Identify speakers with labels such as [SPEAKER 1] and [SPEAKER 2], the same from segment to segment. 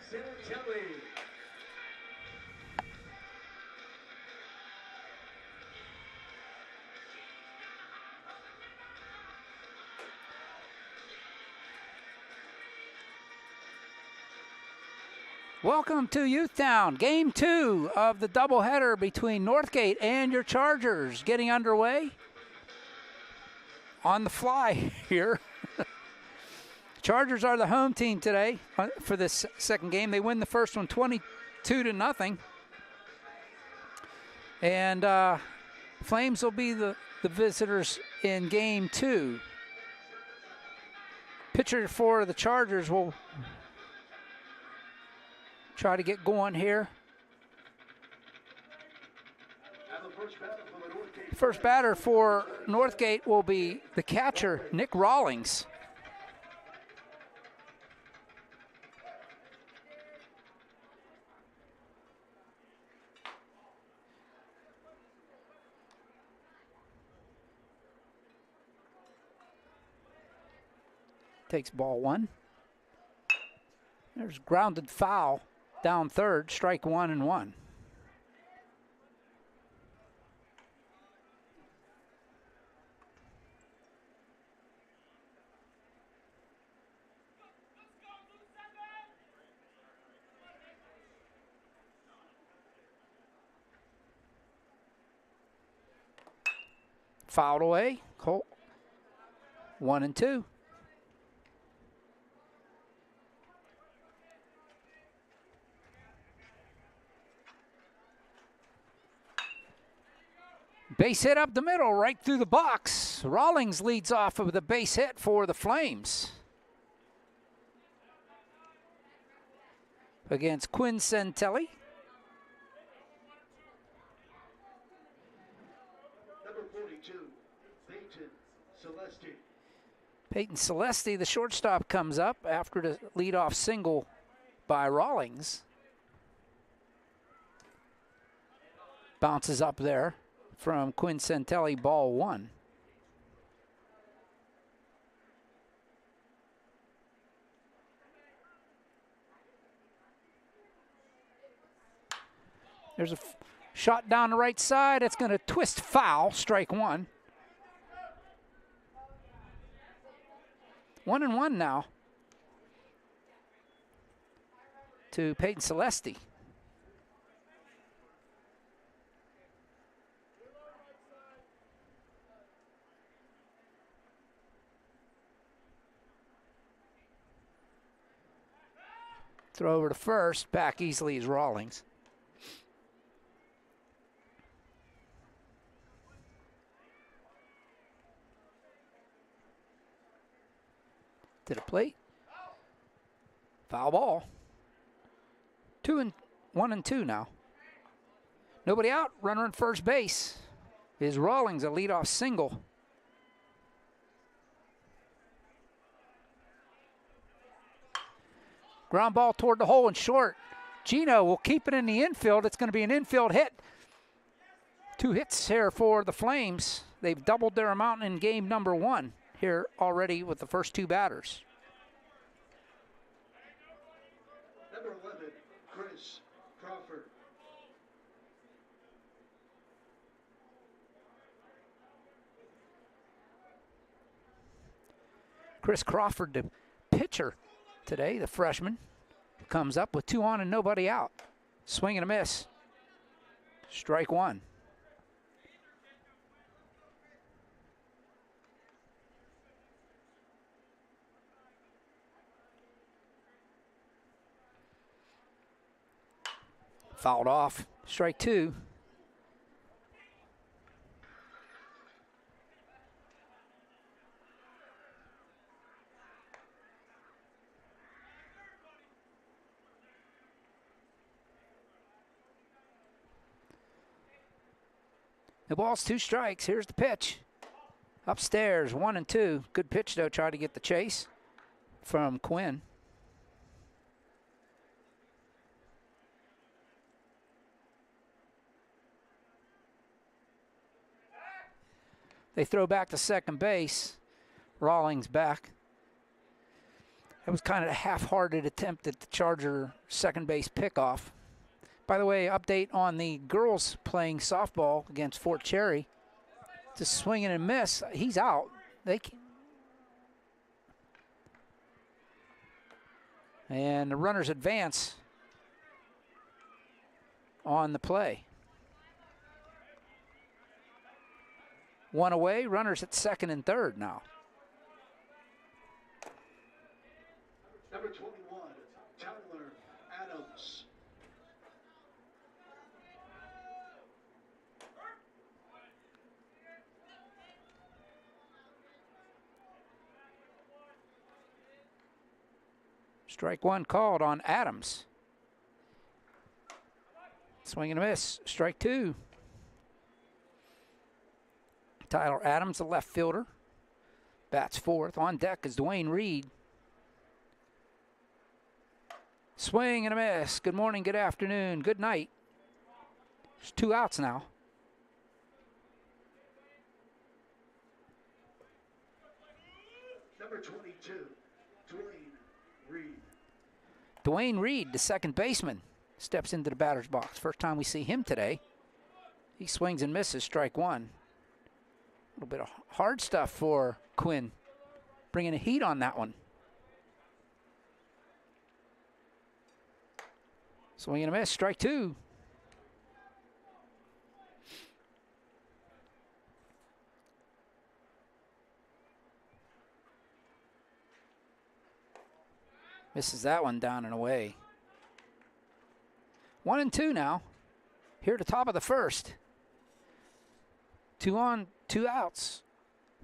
[SPEAKER 1] Santelli.
[SPEAKER 2] Welcome to Youthtown, Game 2 of the doubleheader between Northgate and your Chargers getting underway. On the fly here. Chargers are the home team today for this second game. They win the first one 22-0. And Flames will be the visitors in Game 2. Pitcher for the Chargers will try to get going here. First batter for Northgate will be the catcher, Nick Rawlings. Takes ball one. There's grounded foul down third, strike 1-1. Fouled away. Colt. 1-2. Base hit up the middle, right through the box. Rawlings leads off with a base hit for the Flames. Against Quinn Santelli.
[SPEAKER 1] Number 42, Peyton Celesti.
[SPEAKER 2] Peyton Celesti, the shortstop, comes up after the leadoff single by Rawlings. Bounces up there from Quinn Santelli, ball one. There's a shot down the right side. It's going to twist foul, strike one. 1-1 now to Peyton Celesti. Throw over to first, back easily is Rawlings. To the plate. Foul ball. 1-2 now. Nobody out. Runner on first base is Rawlings, a leadoff single. Ground ball toward the hole and short. Gino will keep it in the infield. It's going to be an infield hit. 2 hits here for the Flames. They've doubled their amount in game number 1 here already with the first 2 batters.
[SPEAKER 1] Number 11, Chris Crawford.
[SPEAKER 2] Chris Crawford, the pitcher today, the freshman, comes up with 2 on and nobody out. Swing and a miss. Strike one. Fouled off. Strike 2. The ball's 2 strikes. Here's the pitch. Upstairs, 1-2. Good pitch, though. Try to get the chase from Quinn. They throw back to second base. Rawlings back. That was kind of a half-hearted attempt at the Charger second base pickoff. By the way, update on the girls playing softball against Fort Cherry. Just swing and a miss. He's out. And the runners advance on the play. One away, runners at second and third now.
[SPEAKER 1] Number 21, Tyler Adams.
[SPEAKER 2] Strike one called on Adams. Swing and a miss. Strike two. Tyler Adams, the left fielder, bats fourth. On deck is Dwayne Reed. Swing and a miss. Good morning, good afternoon, good night. There's 2 outs now.
[SPEAKER 1] Number 22, Dwayne Reed.
[SPEAKER 2] Dwayne Reed, the second baseman, steps into the batter's box. First time we see him today. He swings and misses, strike one. A little bit of hard stuff for Quinn, bringing a heat on that one. Swing and a miss, strike two. Misses that one down and away. 1-2 now. Here at the top of the first. 2 on, 2 outs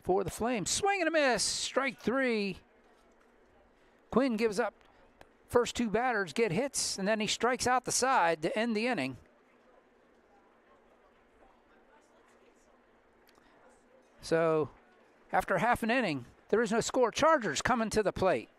[SPEAKER 2] for the Flames. Swing and a miss, strike three. Quinn gives up. First 2 batters get hits, and then he strikes out the side to end the inning. So, after half an inning, there is no score. Chargers coming to the plate.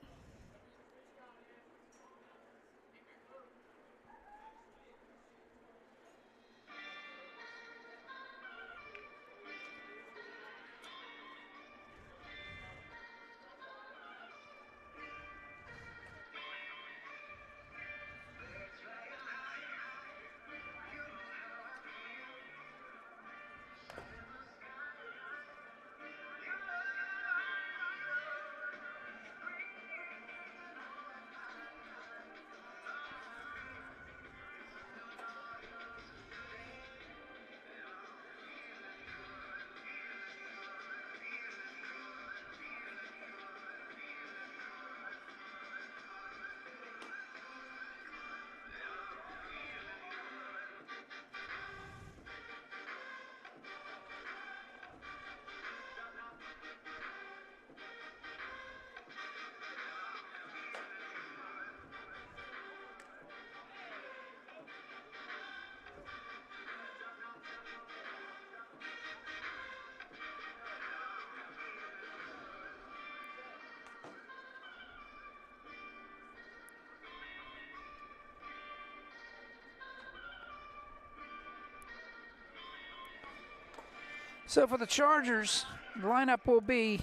[SPEAKER 2] So for the Chargers, the lineup will be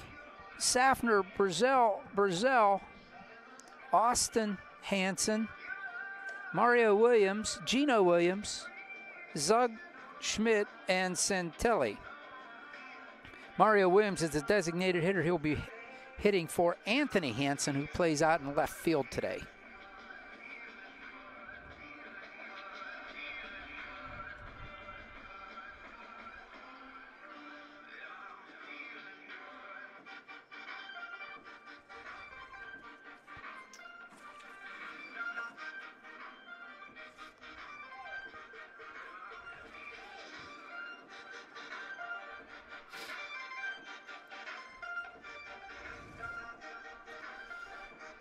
[SPEAKER 2] Safner, Brazell, Austin Hansen, Mario Williams, Gino Williams, Zug Schmidt, and Santelli. Mario Williams is the designated hitter. He'll be hitting for Anthony Hansen, who plays out in left field today.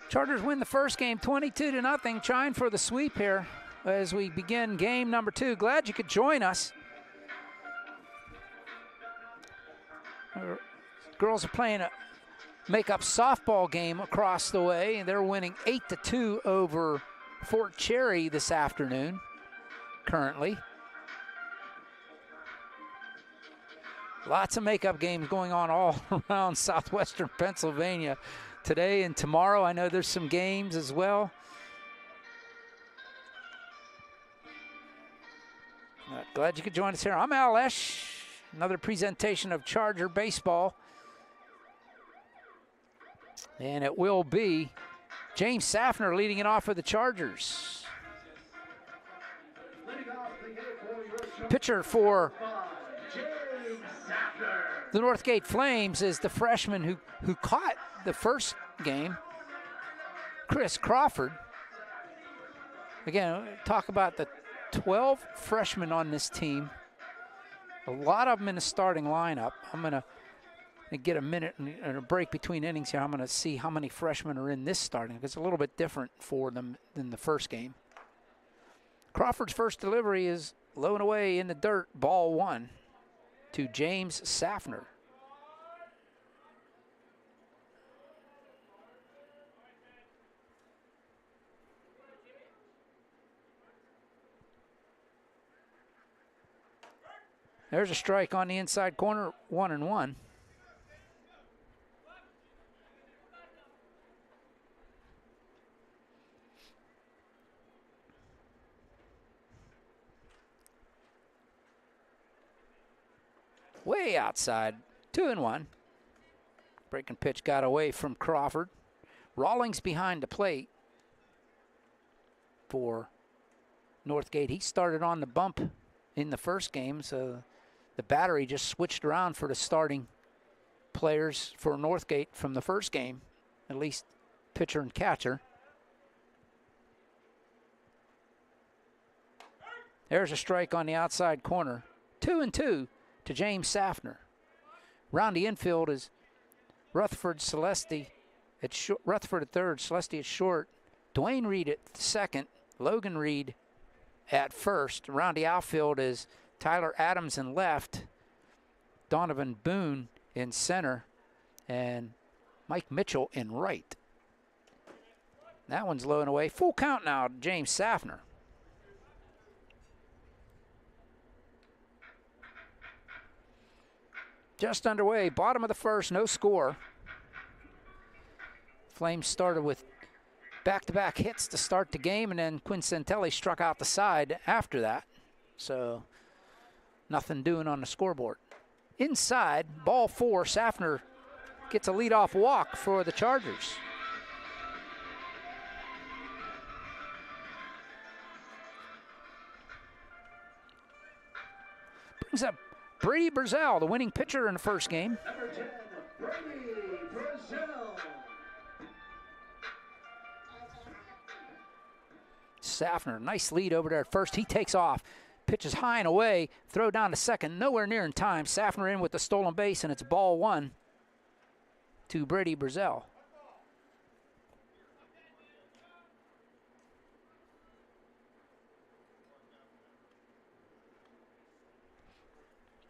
[SPEAKER 2] Chargers win the first game 22-0, trying for the sweep here as we begin game number 2. Glad you could join us. Girls are playing a make-up softball game across the way, and they're winning 8-2 over Fort Cherry this afternoon, currently. Lots of makeup games going on all around southwestern Pennsylvania today and tomorrow. I know there's some games as well. Glad you could join us here. I'm OLSH. Another presentation of Charger baseball. And it will be James Safner leading it off for the Chargers. Pitcher for the Northgate Flames is the freshman who caught the first game, Chris Crawford. Again, talk about the 12 freshmen on this team. A lot of them in the starting lineup. I'm going to get a minute and a break between innings here. I'm going to see how many freshmen are in this starting. It's a little bit different for them than the first game. Crawford's first delivery is low and away in the dirt, ball 1 to James Safner. There's a strike on the inside corner, 1-1. Way outside, 2-1. Breaking pitch got away from Crawford. Rawlings behind the plate for Northgate. He started on the bump in the first game, so the battery just switched around for the starting players for Northgate from the first game, at least pitcher and catcher. There's a strike on the outside corner. 2-2 to James Safner. Round the infield is Rutherford Celesti at Rutherford at third, Celesti at short, Dwayne Reed at second, Logan Reed at first. Around the outfield is Tyler Adams in left, Donovan Boone in center, and Mike Mitchell in right. That one's low and away. Full count now to James Safner. Just underway, bottom of the first, no score. Flames started with back-to-back hits to start the game, and then Quincentelli struck out the side after that. So nothing doing on the scoreboard. Inside, ball 4, Safner gets a leadoff walk for the Chargers. Brings up Brady Brazel, the winning pitcher in the first game.
[SPEAKER 1] Number 10, Brady Brazil.
[SPEAKER 2] Safner, nice lead over there at first. He takes off, pitches high and away, throw down to second, nowhere near in time. Safner in with the stolen base, and it's ball 1 to Brady Brazel.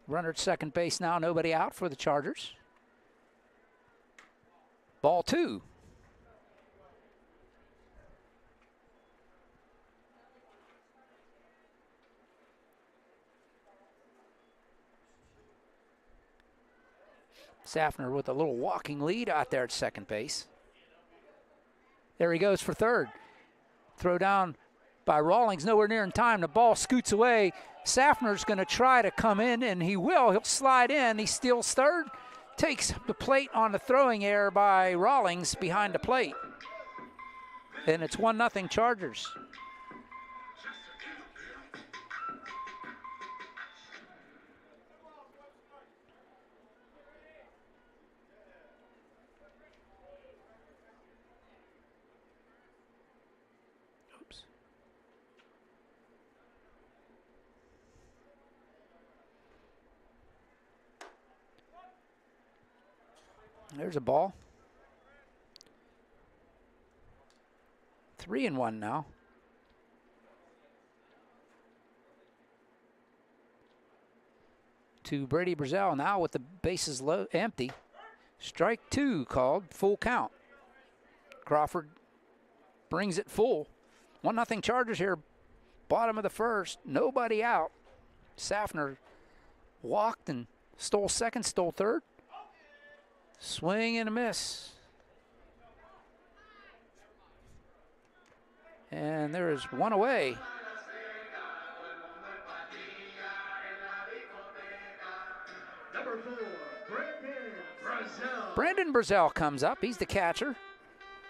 [SPEAKER 2] Runner at second base now, nobody out for the Chargers. Ball 2. Safner with a little walking lead out there at second base. There he goes for third. Throw down by Rawlings, nowhere near in time. The ball scoots away. Safner's going to try to come in, and he will. He'll slide in. He steals third. Takes the plate on the throwing error by Rawlings behind the plate. And it's 1-0 Chargers. There's a ball. 3-1 now. To Brady Brazel now with the bases low, empty. Strike 2 called, full count. Crawford brings it full. 1-0 Chargers here. Bottom of the first, nobody out. Safner walked and Stole second, stole third. Swing and a miss. And there is one away.
[SPEAKER 1] Number 4, Brandon Brazell.
[SPEAKER 2] Brandon Brazell comes up. He's the catcher,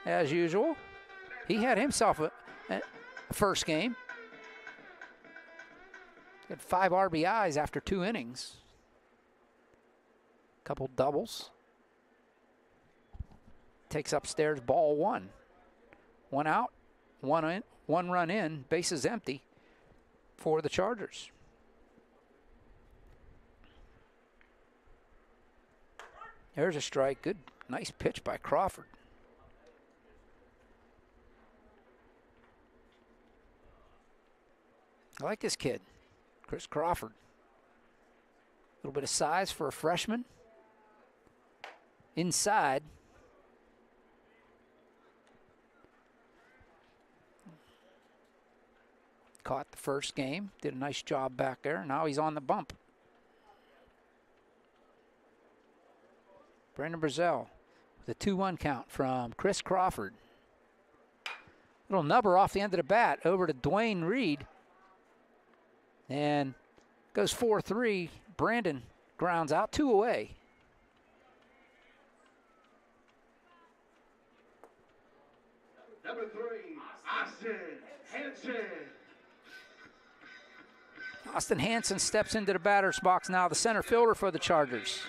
[SPEAKER 2] as usual. He had himself a first game. Had 5 RBIs after 2 innings. Couple doubles. Takes upstairs, ball 1. 1 out, 1 in, 1 run in, bases empty for the Chargers. There's a strike. Good, nice pitch by Crawford. I like this kid, Chris Crawford. A little bit of size for a freshman. Inside. Caught the first game, did a nice job back there. Now he's on the bump. Brandon Brazell with a 2-1 count from Chris Crawford. Little nubber off the end of the bat over to Dwayne Reed. And goes 4-3. Brandon grounds out, 2 away.
[SPEAKER 1] Number 3, Austin Hanson.
[SPEAKER 2] Austin Hanson steps into the batter's box now, the center fielder for the Chargers.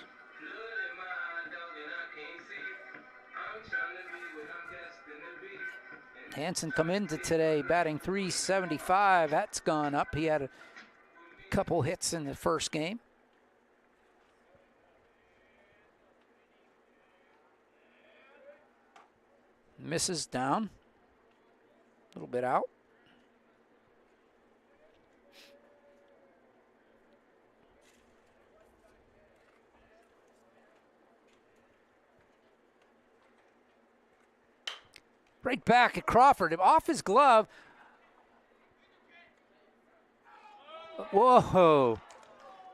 [SPEAKER 2] Hanson come into today batting .375. That's gone up. He had a couple hits in the first game. Misses down. A little bit out. Right back at Crawford, off his glove. Whoa.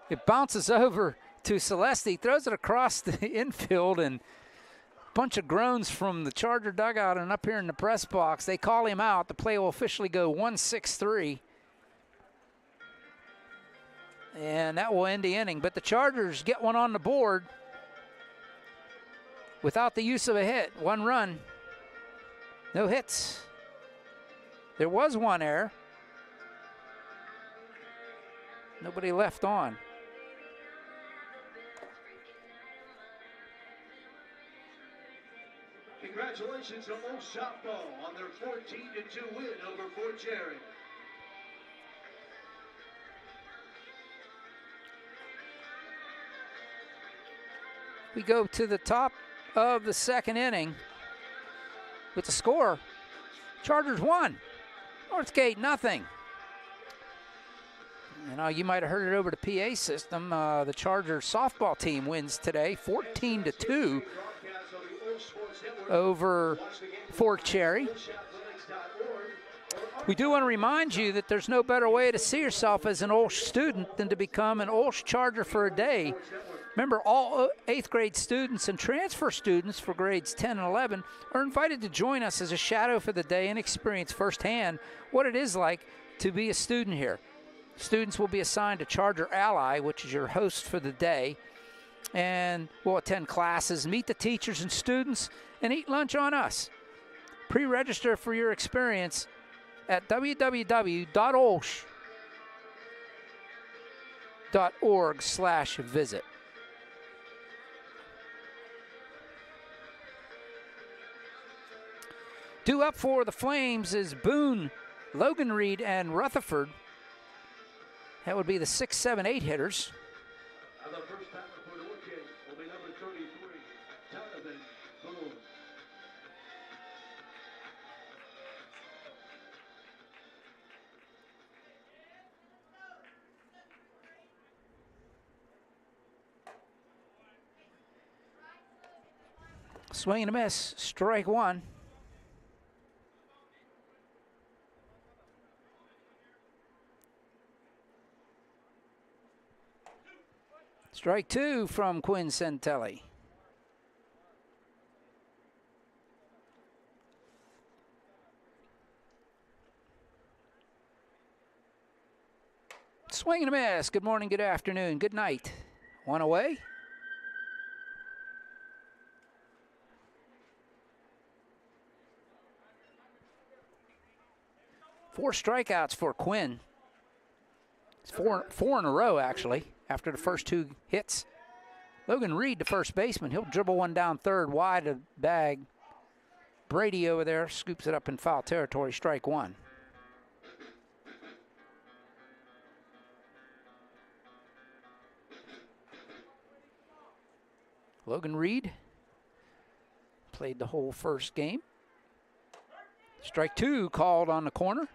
[SPEAKER 2] It bounces over to Celeste, throws it across the infield, and a bunch of groans from the Charger dugout and up here in the press box. They call him out. The play will officially go 1-6-3. And that will end the inning. But the Chargers get one on the board without the use of a hit. 1 run. No hits. There was 1 error. Nobody left on.
[SPEAKER 1] Congratulations to OLSH softball on their 14-2 win over Fort Cherry.
[SPEAKER 2] We go to the top of the second inning with the score. Chargers 1, Northgate nothing. You know, you might have heard it over the PA system. The Chargers softball team wins today, 14-2 over Fort Cherry. We do want to remind you that there's no better way to see yourself as an OLSH student than to become an OLSH Charger for a day. Remember, all 8th grade students and transfer students for grades 10 and 11 are invited to join us as a shadow for the day and experience firsthand what it is like to be a student here. Students will be assigned a Charger Ally, which is your host for the day, and will attend classes, meet the teachers and students, and eat lunch on us. Pre-register for your experience at www.olsh.org/visit. Due up for the Flames is Boone, Logan Reed, and Rutherford. That would be the 6, 7, 8 hitters.
[SPEAKER 1] And the first batter for Northgate will be number 33, Jonathan Boone.
[SPEAKER 2] Swing and a miss, strike 1. Strike 2 from Quinn Centelli. Swing and a miss. Good morning, good afternoon, good night. One away. Four strikeouts for Quinn. It's four in a row, actually, after the first two hits. Logan Reed, the first baseman, he'll dribble one down third wide of the bag. Brady over there scoops it up in foul territory, strike one. Logan Reed played the whole first game. Strike 2 called on the corner.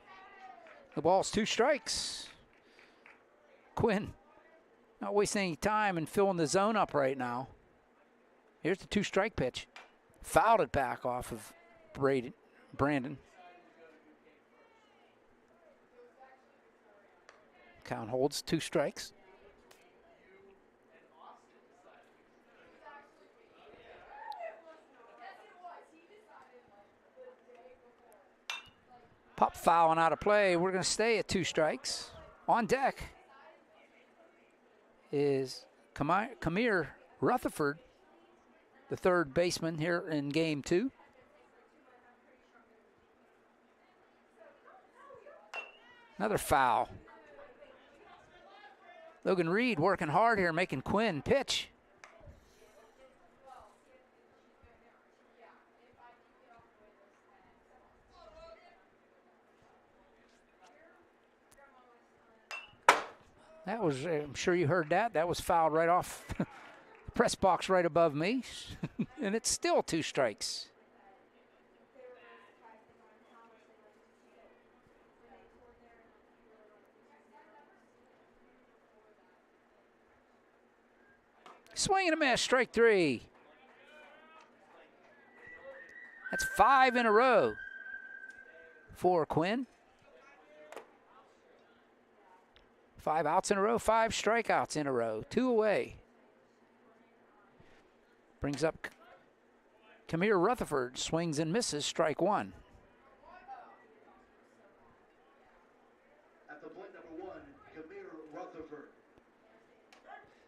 [SPEAKER 2] The ball's 2 strikes. Quinn not wasting any time and filling the zone up right now. Here's the 2-strike pitch. Fouled it back off of Brandon. Count holds, 2 strikes. Pop foul and out of play. We're going to stay at 2 strikes. On deck is Kamir Rutherford, the third baseman here in game 2. Another foul. Logan Reed working hard here, making Quinn pitch. That was, I'm sure you heard that. That was fouled right off the press box right above me. And it's still 2 strikes. Swing and a miss, strike 3. That's 5 in a row for Quinn. 5 outs in a row, 5 strikeouts in a row, 2 away. Brings up Kamir Rutherford, swings and misses, strike 1.
[SPEAKER 1] At the plate, number 1, Kamir Rutherford.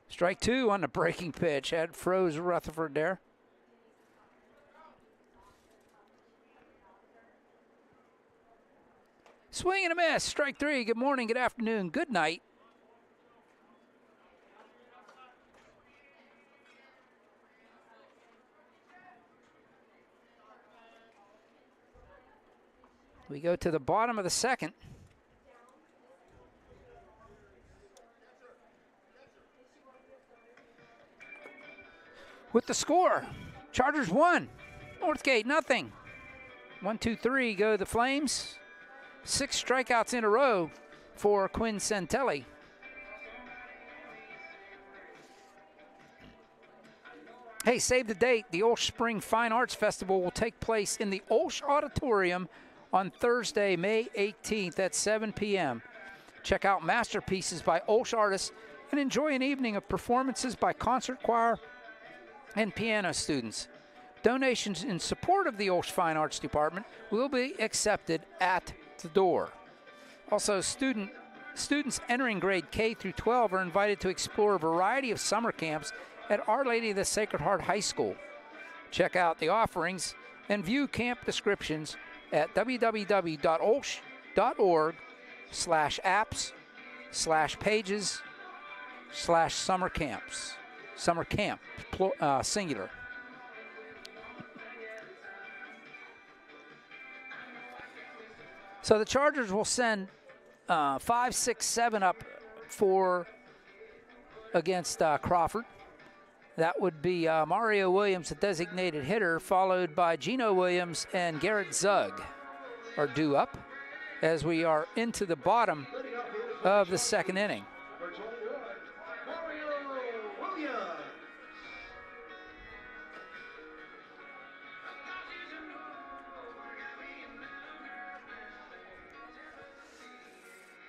[SPEAKER 2] Strike 2 on the breaking pitch. Had froze Rutherford there. Swing and a miss. Strike 3. Good morning, good afternoon, good night. We go to the bottom of the second. With the score, Chargers 1, Northgate nothing. 1, 2, 3 go the Flames. 6 strikeouts in a row for Quinn Centelli. Hey, save the date. The OLSH Spring Fine Arts Festival will take place in the OLSH Auditorium on Thursday, May 18th at 7 p.m. Check out masterpieces by OLSH artists and enjoy an evening of performances by concert choir and piano students. Donations in support of the OLSH Fine Arts Department will be accepted at the door. Also, students entering grade K through 12 are invited to explore a variety of summer camps at Our Lady of the Sacred Heart High School. Check out the offerings and view camp descriptions at www.olsh.org/apps/pages/summer camps. Summer camp, singular. So the Chargers will send 5, 6, 7 up against Crawford. That would be Mario Williams, the designated hitter, followed by Gino Williams and Garrett Zug are due up as we are into the bottom of the second inning.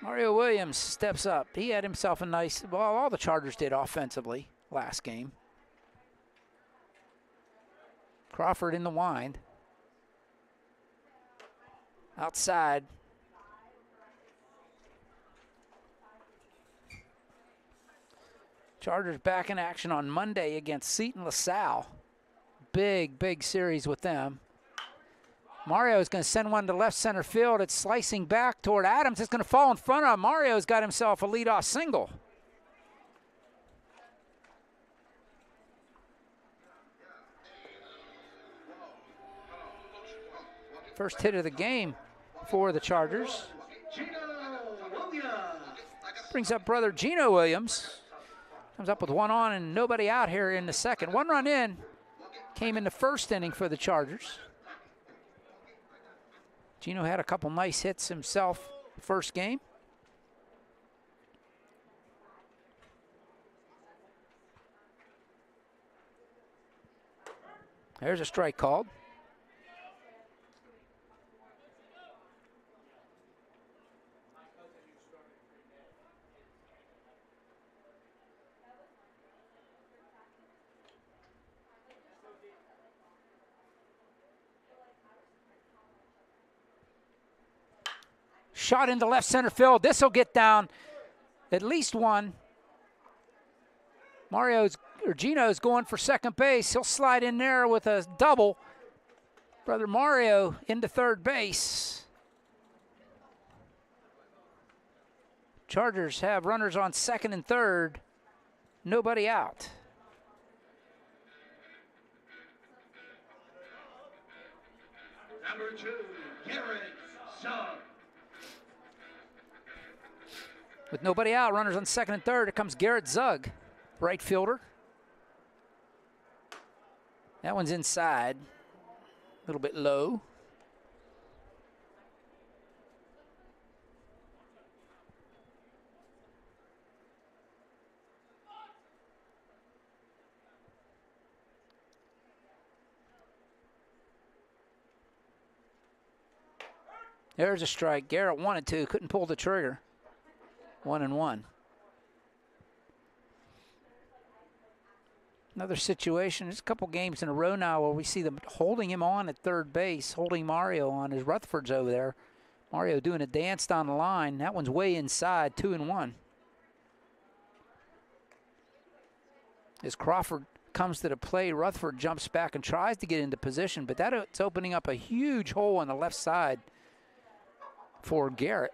[SPEAKER 2] Mario Williams steps up. He had himself a nice, well, all the Chargers did offensively. last game. Crawford in the wind. Outside. Chargers back in action on Monday against Seton LaSalle. Big series with them. Mario is going to send one to left center field. It's slicing back toward Adams. It's going to fall in front of him. Mario's got himself a leadoff single. First hit of the game for the Chargers. Brings up brother Gino Williams. Comes up with one on and nobody out here in the second. One run in. Came in the first inning for the Chargers. Gino had a couple nice hits himself first game. There's a strike called. Shot into left center field. This will get down at least one. Gino's going for second base. He'll slide in there with a double. Brother Mario into third base. Chargers have runners on second and third. Nobody out.
[SPEAKER 1] Number 2, Garrett Sugg.
[SPEAKER 2] With nobody out, runners on second and third, here comes Garrett Zug, right fielder. That one's inside, a little bit low. There's a strike. Garrett wanted to, couldn't pull the trigger. 1-1. Another situation. There's a couple games in a row now where we see them holding him on at third base, holding Mario on as Rutherford's over there. Mario doing a dance down the line. That one's way inside, 2-1. As Crawford comes to the plate, Rutherford jumps back and tries to get into position, but it's opening up a huge hole on the left side for Garrett.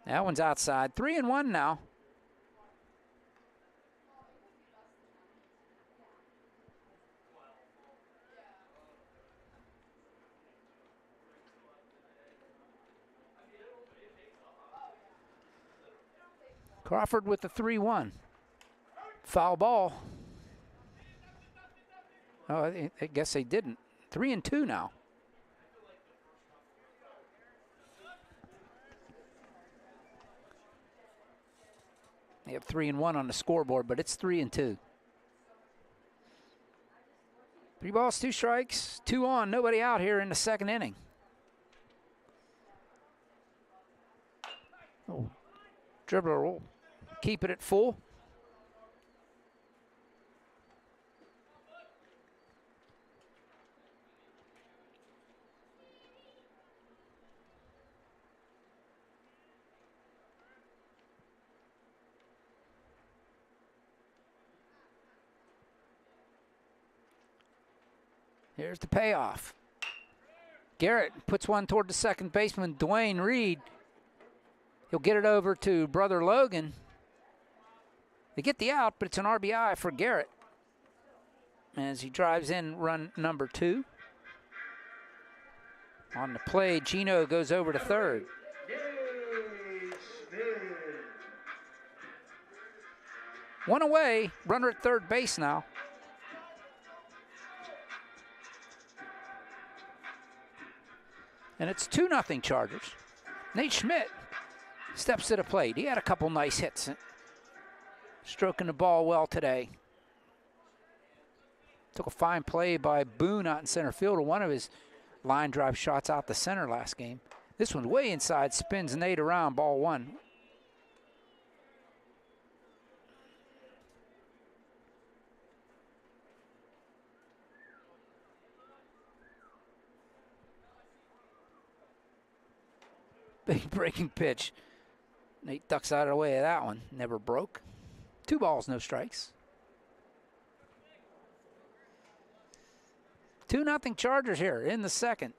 [SPEAKER 2] That one's outside. 3-1 now. Crawford with the 3-1. Foul ball. Oh, I guess they didn't. 3-2 now. They have 3-1 on the scoreboard, but it's 3-2. 3 balls, 2 strikes, 2 on, nobody out here in the second inning. Oh, dribbler will keep it at full. Here's the payoff. Garrett puts one toward the second baseman, Dwayne Reed. He'll get it over to brother Logan. They get the out, but it's an RBI for Garrett as he drives in run number 2. On the play, Gino goes over to third. One away, runner at third base now. And it's 2-0 Chargers. Nate Schmidt steps to the plate. He had a couple nice hits, stroking the ball well today. Took a fine play by Boone out in center field. One of his line drive shots out the center last game. This one's way inside, spins Nate around, ball one. Big breaking pitch. Nate ducks out of the way of that one. Never broke. 2 balls, no strikes. 2-0 Chargers here in the second.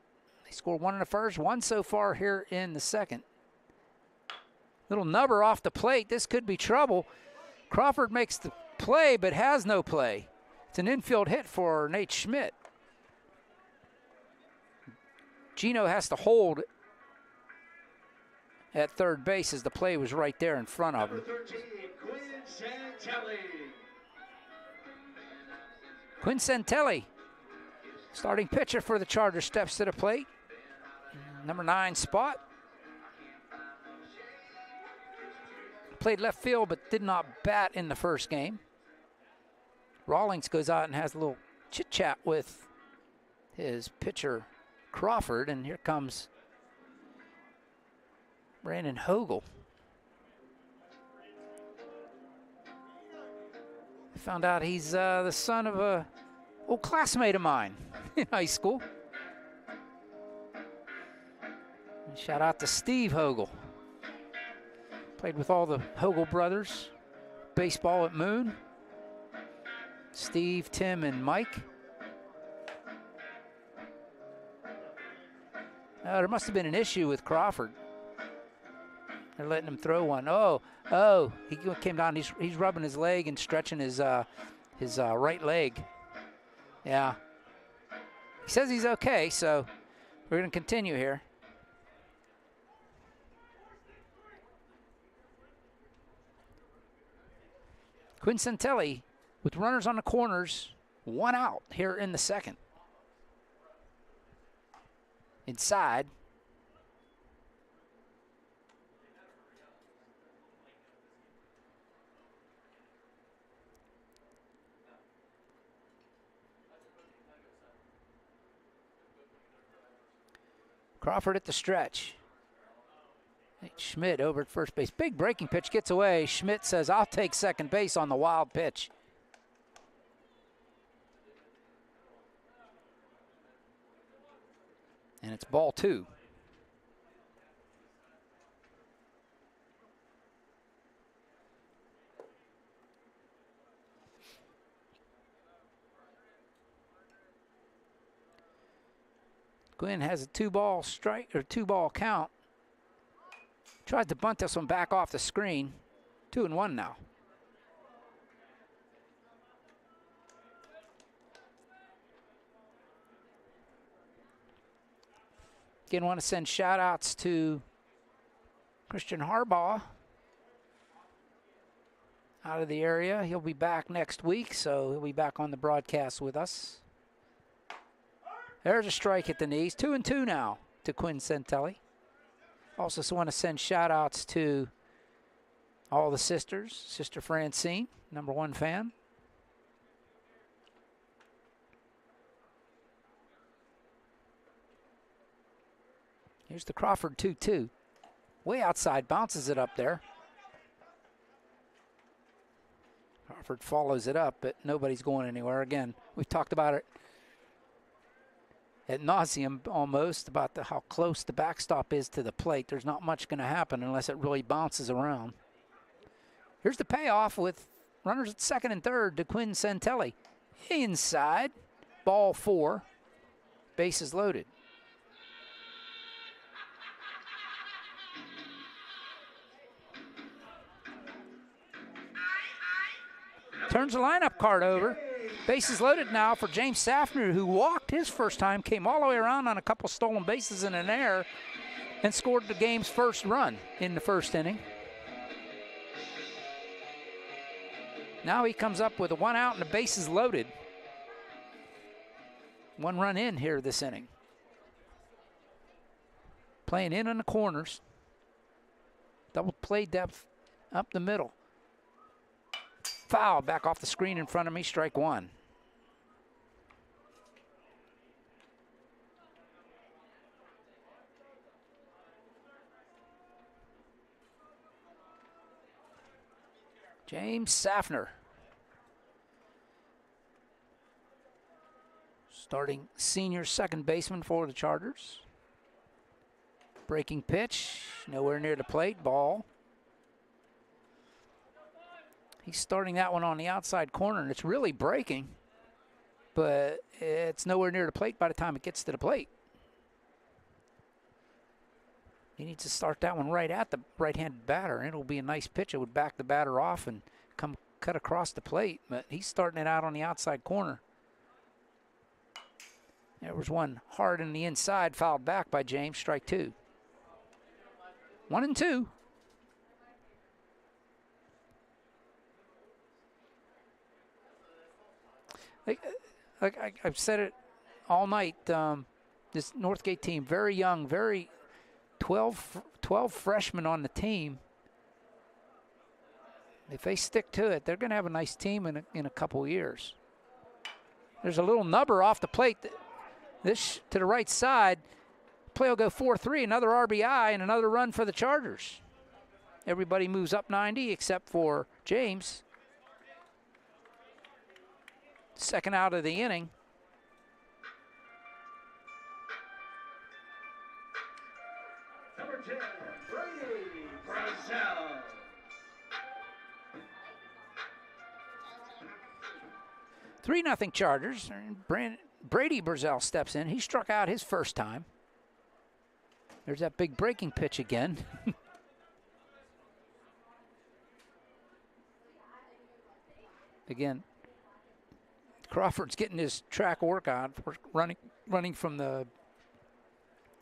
[SPEAKER 2] They scored 1 in the first, 1 so far here in the second. Little nubber off the plate. This could be trouble. Crawford makes the play but has no play. It's an infield hit for Nate Schmidt. Gino has to hold at third base as the play was right there in front of him.
[SPEAKER 1] Number 13, Quinn Santelli.
[SPEAKER 2] Quinn Santelli, starting pitcher for the Chargers, steps to the plate. Number 9 spot. Played left field but did not bat in the first game. Rawlings goes out and has a little chit-chat with his pitcher Crawford, and here comes Brandon Hogel. I found out he's the son of a old classmate of mine in high school. And shout out to Steve Hogel. Played with all the Hogel brothers. Baseball at Moon. Steve, Tim, and Mike. There must have been an issue with Crawford. They're letting him throw one. Oh, he came down. He's rubbing his leg and stretching his right leg. Yeah. He says he's okay, so we're going to continue here. Quinn Santelli with runners on the corners, 1 out here in the second. Inside. Crawford at the stretch. Schmidt over at first base. Big breaking pitch gets away. Schmidt says, I'll take second base on the wild pitch. And it's ball 2. Quinn has a 2-ball strike or 2-ball count. Tries to bunt this one back off the screen. 2-1 now. Again, want to send shout outs to Christian Harbaugh out of the area. He'll be back next week, so he'll be back on the broadcast with us. There's a strike at the knees. 2-2 now to Quinn Santelli. Also want to send shout outs to all the sisters. Sister Francine, #1 fan. Here's the Crawford 2-2. Way outside, bounces it up there. Crawford follows it up, but nobody's going anywhere. Again, we've talked about it ad nauseum almost about how close the backstop is to the plate. There's not much going to happen unless it really bounces around. Here's the payoff with runners at second and third to Quinn Santelli. Inside, ball 4, bases loaded. Turns the lineup card over. Bases loaded now for James Safner, who walked his first time, came all the way around on a couple stolen bases in an error, and scored the game's first run in the first inning. Now he comes up with a 1 out and the bases loaded. 1 run in here this inning. Playing in on the corners. Double play depth up the middle. Foul back off the screen in front of me, strike 1. James Safner. Starting senior second baseman for the Chargers. Breaking pitch, nowhere near the plate, ball. He's starting that one on the outside corner, and it's really breaking, but it's nowhere near the plate by the time it gets to the plate. He needs to start that one right at the right-handed batter, and it'll be a nice pitch. It would back the batter off and come cut across the plate, but he's starting it out on the outside corner. There was one hard in the inside, fouled back by James, strike 2. 1-2. Like I've said it all night, this Northgate team, very young, 12 freshmen on the team. If they stick to it, they're going to have a nice team in a couple years. There's a little nubber off the plate. This to the right side. Play will go 4-3, another RBI, and another run for the Chargers. Everybody moves up 90 except for James. Second out of the inning.
[SPEAKER 1] Number 10, Brady Brazell.
[SPEAKER 2] Three 0 Chargers. Brady Brazell steps in. He struck out his first time. There's that big breaking pitch again. Again, Crawford's getting his track workout for running from the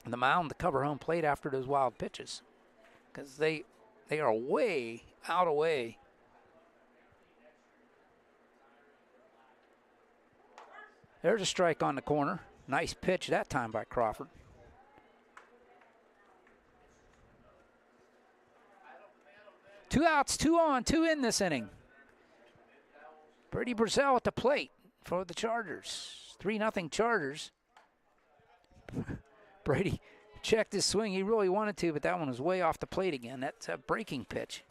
[SPEAKER 2] mound to cover home plate after those wild pitches, because they are way out of way. There's a strike on the corner. Nice pitch that time by Crawford. Two outs, 2 on, 2 in this inning. Brady Brazell at the plate for the Chargers. 3-0 Chargers. Brady checked his swing. He really wanted to, but that one was way off the plate again. That's a breaking pitch.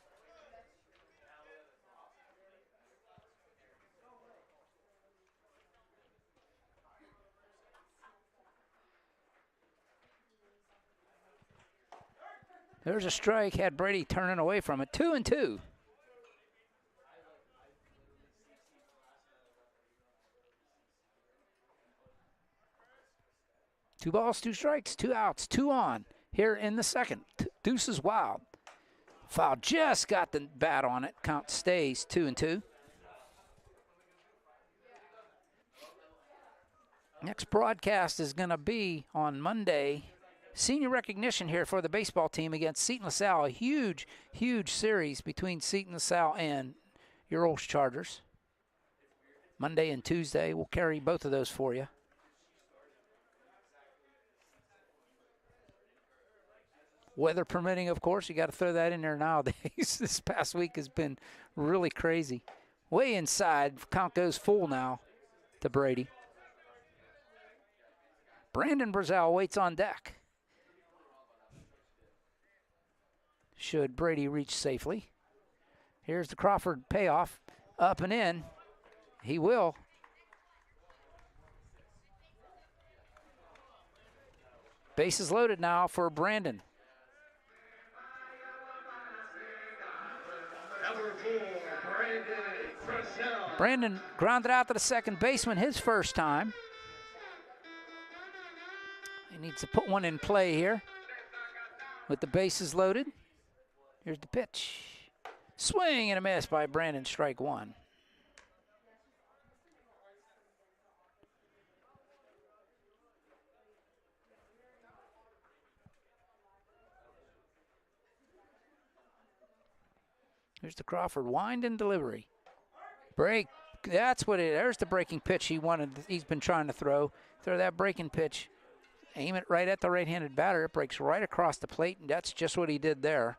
[SPEAKER 2] There's a strike, had Brady turning away from it. 2-2. Two balls, 2 strikes, 2 outs, 2 on here in the second. Deuce is wild. Foul just got the bat on it. Count stays 2-2. Next broadcast is going to be on Monday. Senior recognition here for the baseball team against Seton LaSalle. A huge, huge series between Seton LaSalle and your OLSH Chargers. Monday and Tuesday. We'll carry both of those for you. Weather permitting, of course. You got to throw that in there nowadays. This past week has been really crazy. Way inside. Count goes full now to Brady. Brandon Brazell waits on deck. Should Brady reach safely. Here's the Crawford payoff. Up and in. He will. Bases loaded now for Brandon.
[SPEAKER 1] Number 4, Brandon Brazell.
[SPEAKER 2] Brandon grounded out to the second baseman his first time. He needs to put one in play here with the bases loaded. Here's the pitch. Swing and a miss by Brandon, strike 1. Here's the Crawford wind and delivery. Break. That's what it is. There's the breaking pitch he's been trying to throw. Throw that breaking pitch. Aim it right at the right-handed batter. It breaks right across the plate, and that's just what he did there.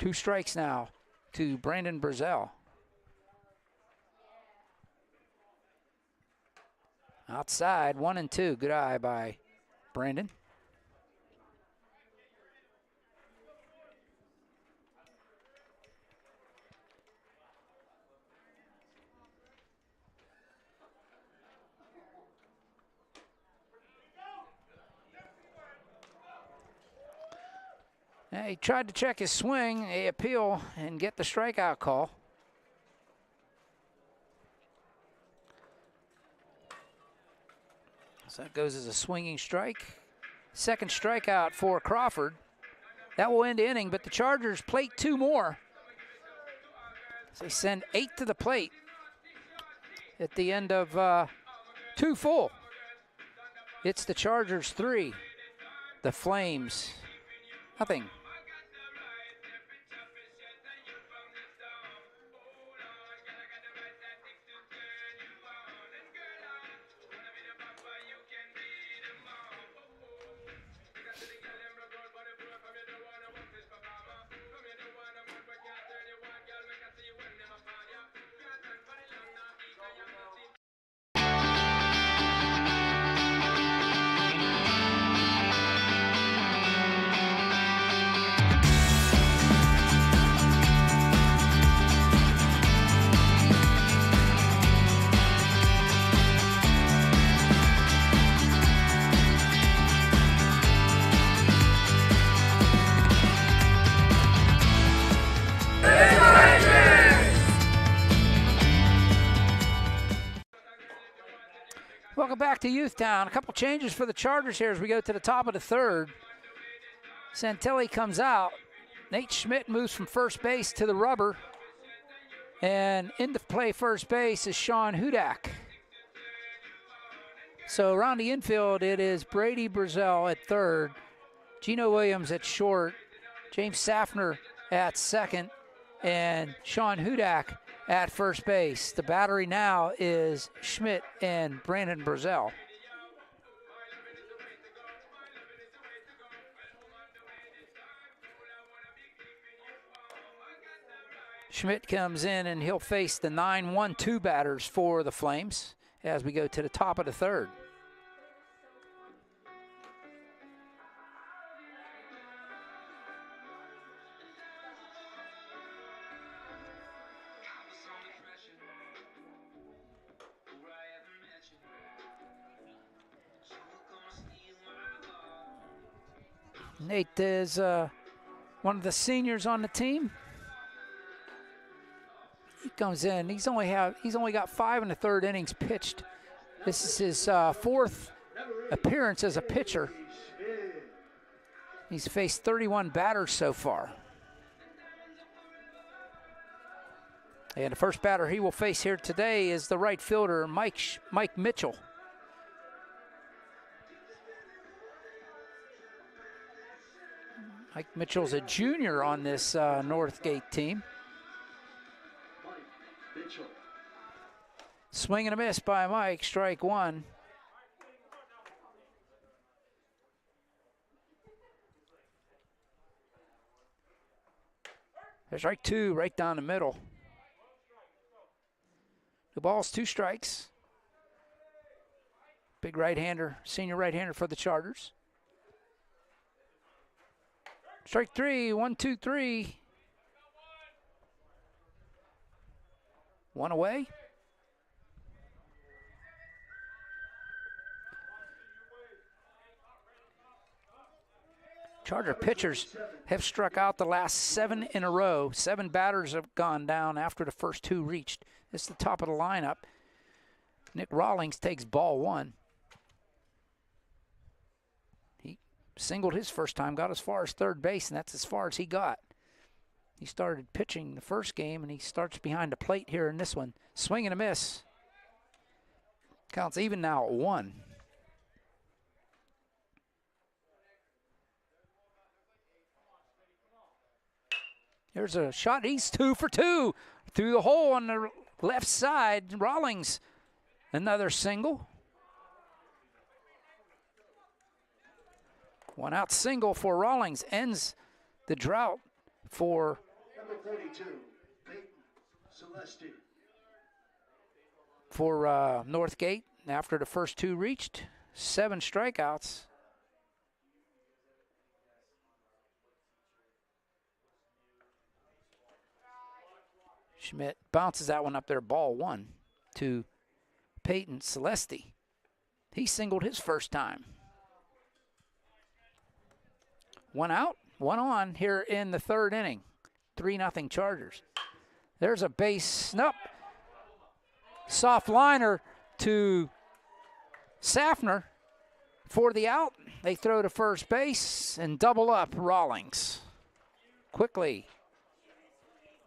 [SPEAKER 2] 2 strikes now to Brandon Brazell. Outside, 1-2. Good eye by Brandon. He tried to check his swing, a appeal, and get the strikeout call. So that goes as a swinging strike. Second strikeout for Crawford. That will end the inning, but the Chargers plate 2 more. So they send 8 to the plate at the end of 2 full. It's the Chargers 3, the Flames nothing. Welcome back to Youthtown. A couple changes for the Chargers here as we go to the top of the third. Santelli comes out. Nate Schmidt moves from first base to the rubber. And into play first base is Sean Hudak. So around the infield, it is Brady Brazel at third, Gino Williams at short, James Safner at second, and Sean Hudak at first base. The battery now is Schmidt and Brandon Brazel. Schmidt comes in and he'll face the 9-1-2 batters for the Flames as we go to the top of the third. Nate is one of the seniors on the team. He comes in. He's only got 5 1/3 innings pitched. This is his 4th appearance as a pitcher. He's faced 31 batters so far. And the first batter he will face here today is the right fielder, Mike Mitchell. Mike Mitchell's a junior on this Northgate team. Swing and a miss by Mike, strike one. There's strike two right down the middle. The ball's 2 strikes. Big right-hander, senior right-hander for the Chargers. Strike 3, 1, 2, 3. 1 away. Charger pitchers have struck out the last 7 in a row. 7 batters have gone down after the first 2 reached. This is the top of the lineup. Nick Rawlings takes ball 1. He singled his first time, got as far as third base, and that's as far as he got. He started pitching the first game, and he starts behind the plate here in this one. Swing and a miss. Counts even now at 1. There's a shot. He's 2 for 2 through the hole on the left side. Rawlings, another single. 1 out single for Rawlings ends the drought for
[SPEAKER 1] number 42, Peyton Celeste.
[SPEAKER 2] For Northgate after the first 2 reached. 7 strikeouts. Schmidt bounces that one up there, ball 1 to Peyton Celeste. He singled his first time. 1 out. One on here in the third inning. 3-0 Chargers. There's a base snup. Soft liner to Safner for the out. They throw to first base and double up Rawlings. Quickly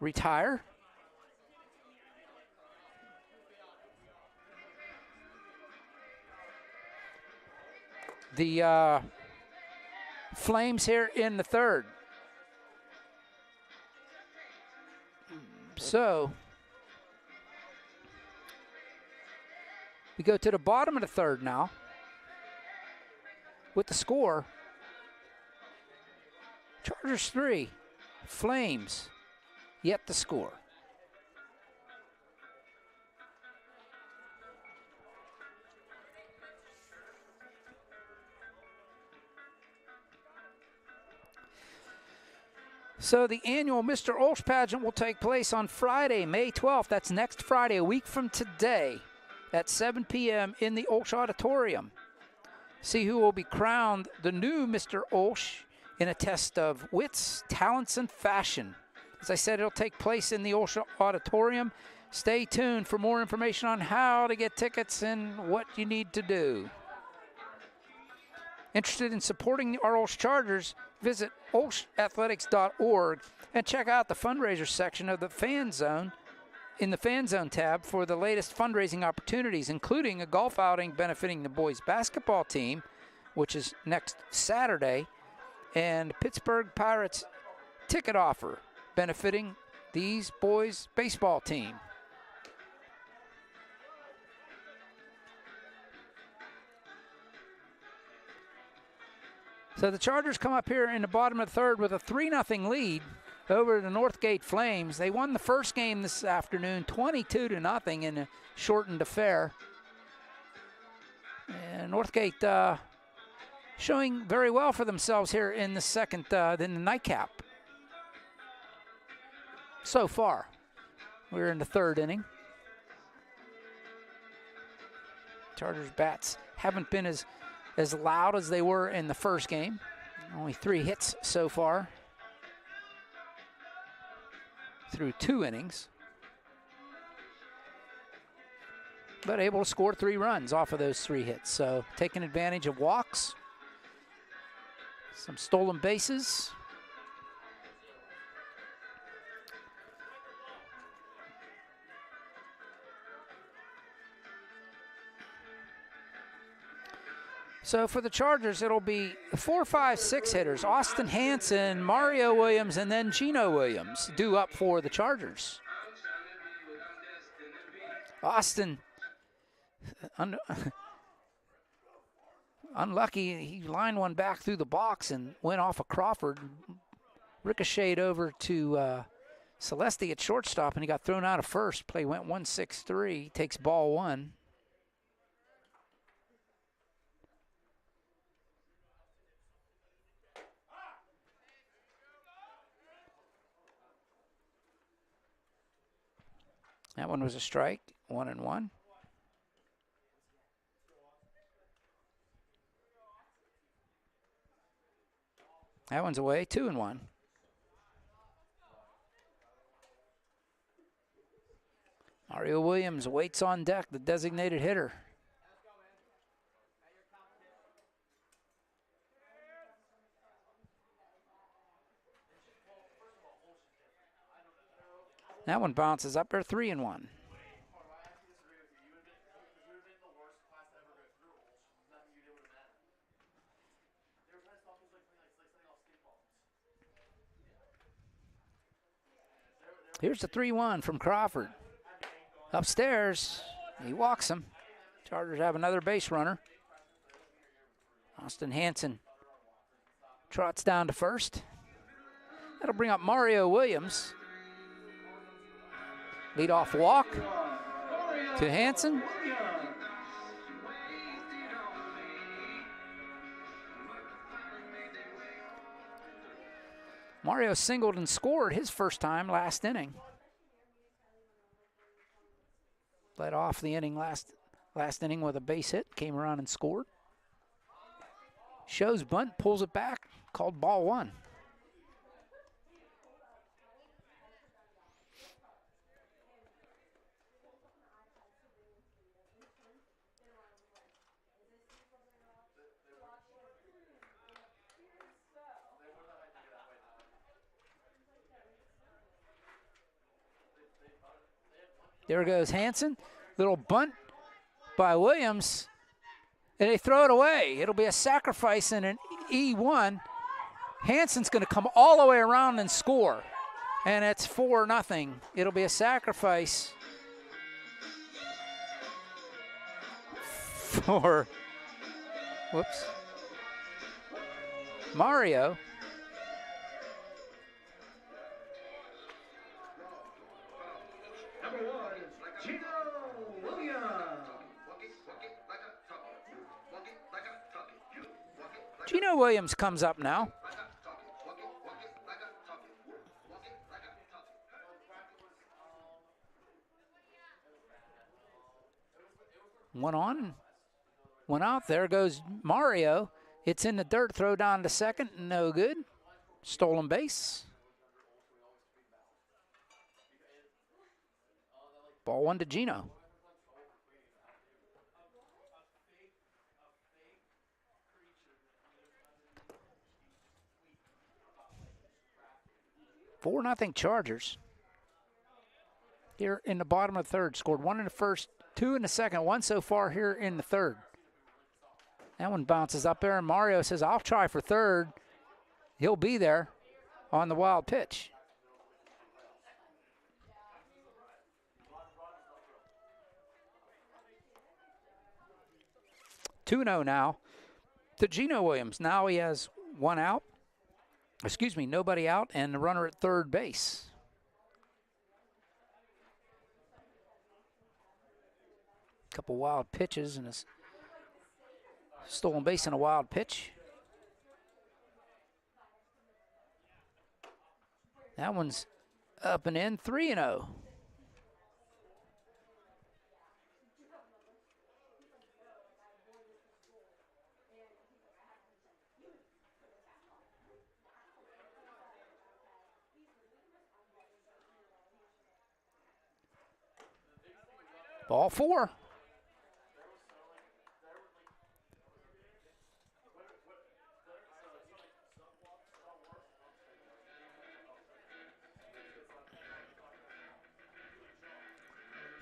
[SPEAKER 2] retire. The Flames here in the third. So we go to the bottom of the third now with the score. Chargers 3, Flames yet to score. So the annual Mr. OLSH pageant will take place on Friday, May 12th. That's next Friday, a week from today, at 7 p.m. in the OLSH Auditorium. See who will be crowned the new Mr. OLSH in a test of wits, talents, and fashion. As I said, it'll take place in the OLSH Auditorium. Stay tuned for more information on how to get tickets and what you need to do. Interested in supporting our OLSH Chargers? Visit olshathletics.org and check out the fundraiser section of the Fan Zone in the Fan Zone tab for the latest fundraising opportunities, including a golf outing benefiting the boys basketball team, which is next Saturday, and Pittsburgh Pirates ticket offer benefiting these boys baseball team. So the Chargers come up here in the bottom of the third with a 3-0 lead over the Northgate Flames. They won the first game this afternoon 22-0 in a shortened affair. And Northgate showing very well for themselves here in the second, in the nightcap. So far, we're in the third inning. Chargers bats haven't been as loud as they were in the first game. Only 3 hits so far through 2 innings. But able to score 3 runs off of those 3 hits. So taking advantage of walks, some stolen bases. So for the Chargers, it'll be 4, 5, 6 hitters. Austin Hansen, Mario Williams, and then Gino Williams due up for the Chargers. Austin, unlucky, he lined one back through the box and went off of Crawford. Ricocheted over to Celeste at shortstop, and he got thrown out of first. Play went 1-6-3, takes ball 1. That one was a strike, 1-1. That one's away, 2-1. Mario Williams waits on deck, the designated hitter. That one bounces up there, 3-1. Here's the 3-1 from Crawford. Upstairs, he walks him. Chargers have another base runner. Austin Hansen trots down to first. That'll bring up Mario Williams. Leadoff walk to Hansen. Mario singled and scored his first time last inning. Led off the inning last inning with a base hit, came around and scored. Shows bunt, pulls it back, called ball 1. There goes Hanson. Little bunt by Williams. And they throw it away. It'll be a sacrifice in an E1. Hanson's going to come all the way around and score. And it's 4-0. It'll be a sacrifice for, Mario.
[SPEAKER 1] Number 1, Gino Williams.
[SPEAKER 2] Gino Williams comes up now. One on, one out. There goes Mario. It's in the dirt. Throw down to second. No good. Stolen base. Ball 1 to Gino. Four nothing Chargers. Here in the bottom of the third. Scored 1 in the first, 2 in the second, 1 so far here in the third. That one bounces up there, and Mario says, I'll try for third. He'll be there on the wild pitch. Two-0 now to Gino Williams. Now he has one out. Nobody out, and the runner at third base. Couple wild pitches and a stolen base and a wild pitch. That one's up and in, 3-0. Ball 4.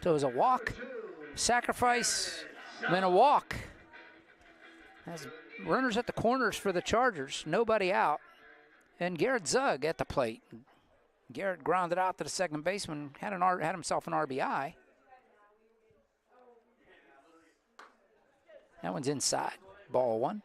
[SPEAKER 2] So it was a walk, sacrifice, then a walk. As runners at the corners for the Chargers, nobody out. And Garrett Zug at the plate. Garrett grounded out to the second baseman, had himself an RBI. That one's inside. Ball 1.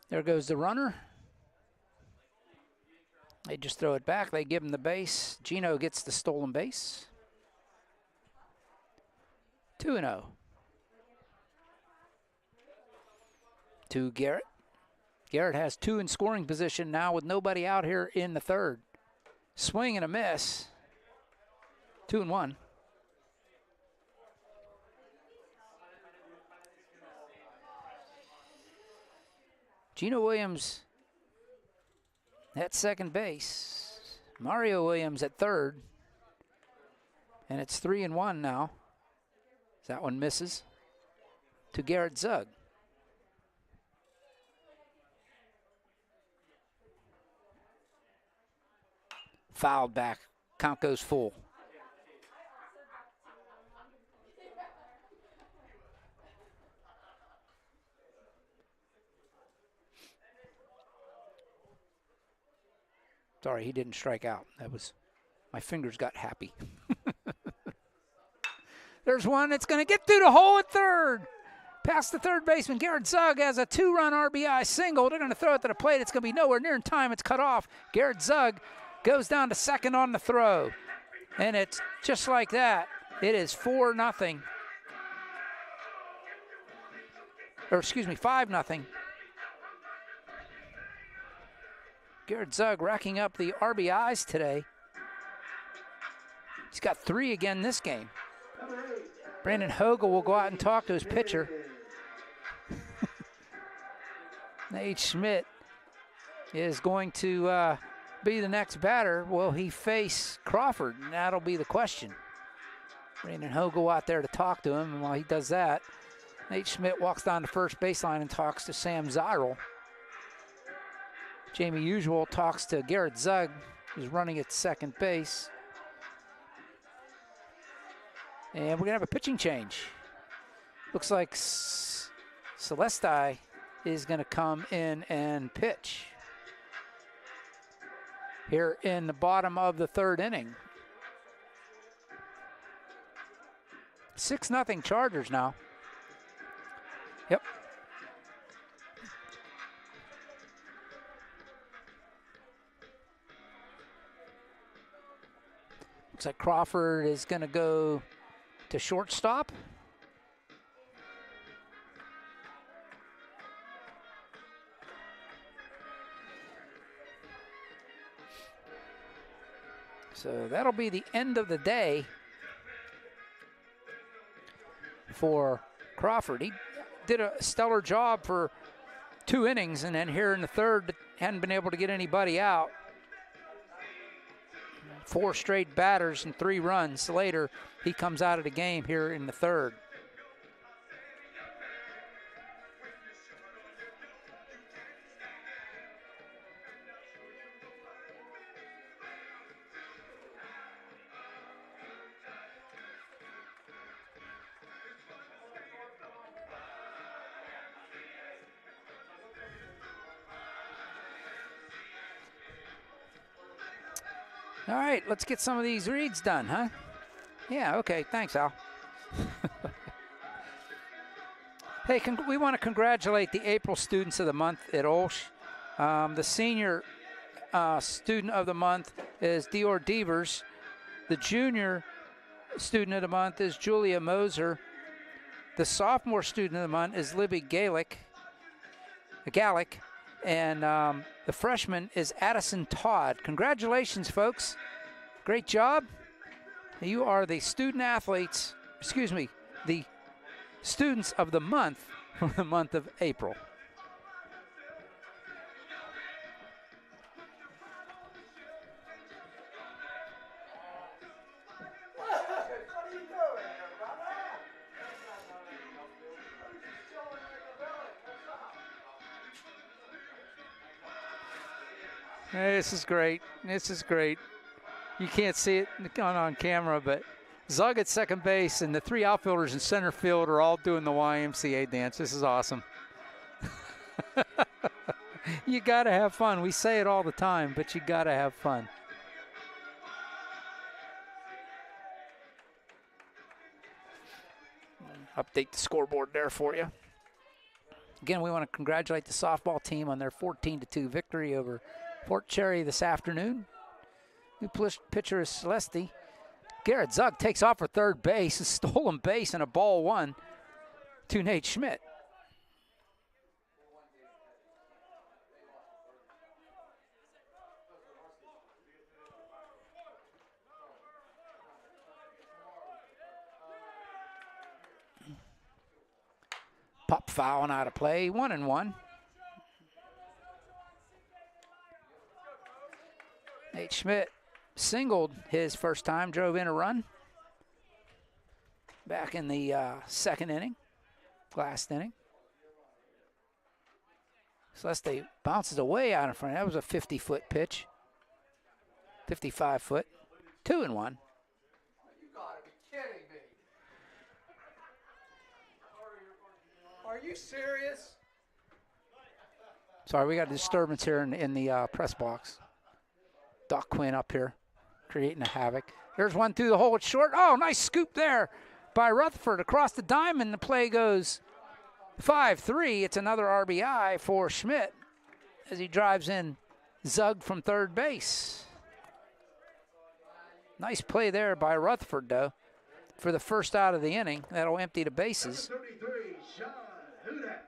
[SPEAKER 2] There goes the runner. They just throw it back. They give him the base. Gino gets the stolen base. 2-0. To Garrett. Garrett has 2 in scoring position now with nobody out here in the third. Swing and a miss. 2-1. Gino Williams at second base. Mario Williams at third. And it's 3-1 now. That one misses to Garrett Zug. Fouled back. Count goes full. Sorry, he didn't strike out. That was, my fingers got happy. There's one that's going to get through the hole at third. Past the third baseman. Garrett Zug has a 2-run RBI single. They're going to throw it to the plate. It's going to be nowhere near in time. It's cut off. Garrett Zug goes down to second on the throw. And it's just like that. It is 4-0. Or excuse me, 5-0. Garrett Zug racking up the RBIs today. He's got 3 again this game. Brandon Hogle will go out and talk to his pitcher. Nate Schmidt is going to be the next batter? Will he face Crawford? And that'll be the question. Brandon Ho go out there to talk to him, and while he does that, Nate Schmidt walks down to first baseline and talks to Sam Zyrel. Jamie Usual talks to Garrett Zug, who's running at second base. And we're going to have a pitching change. Looks like Celesti is going to come in and pitch here in the bottom of the third inning. 6-0 Chargers now. Yep. Looks like Crawford is going to go to shortstop. So that'll be the end of the day for Crawford. He did a stellar job for 2 innings, and then here in the third, hadn't been able to get anybody out. 4 straight batters and 3 runs later, he comes out of the game here in the third. All right, let's get some of these reads done, huh? Yeah, okay, thanks, Al. Hey, we want to congratulate the April Students of the Month at OLSH. The senior student of the month is Dior Devers. The junior student of the month is Julia Moser. The sophomore student of the month is Libby Gallick. And the freshman is Addison Todd. Congratulations, folks. Great job. You are the student athletes, the students of the month for the month of April. Hey, this is great. This is great. You can't see it on camera, but Zug at second base and the 3 outfielders in center field are all doing the YMCA dance. This is awesome. You got to have fun. We say it all the time, but you got to have fun. Update the scoreboard there for you. Again, we want to congratulate the softball team on their 14-2 victory over Fort Cherry this afternoon. New pitcher is Celesti. Garrett Zug takes off for third base, a stolen base and a ball 1 to Nate Schmidt. Pop foul and out of play, 1-1. Nate Schmidt singled his first time, drove in a run back in the second inning, last inning. Celeste bounces away out in front. That was a 50-foot pitch, 55-foot, 2-1.
[SPEAKER 3] You gotta be kidding me. Are you serious?
[SPEAKER 2] Sorry, we got a disturbance here in the press box. Doc Quinn up here creating a havoc. There's one through the hole. It's short. Oh, nice scoop there by Rutherford across the diamond. The play goes 5-3. It's another RBI for Schmidt as he drives in Zug from third base. Nice play there by Rutherford, though, for the first out of the inning. That'll empty the bases.
[SPEAKER 1] 33, Sean Hudak.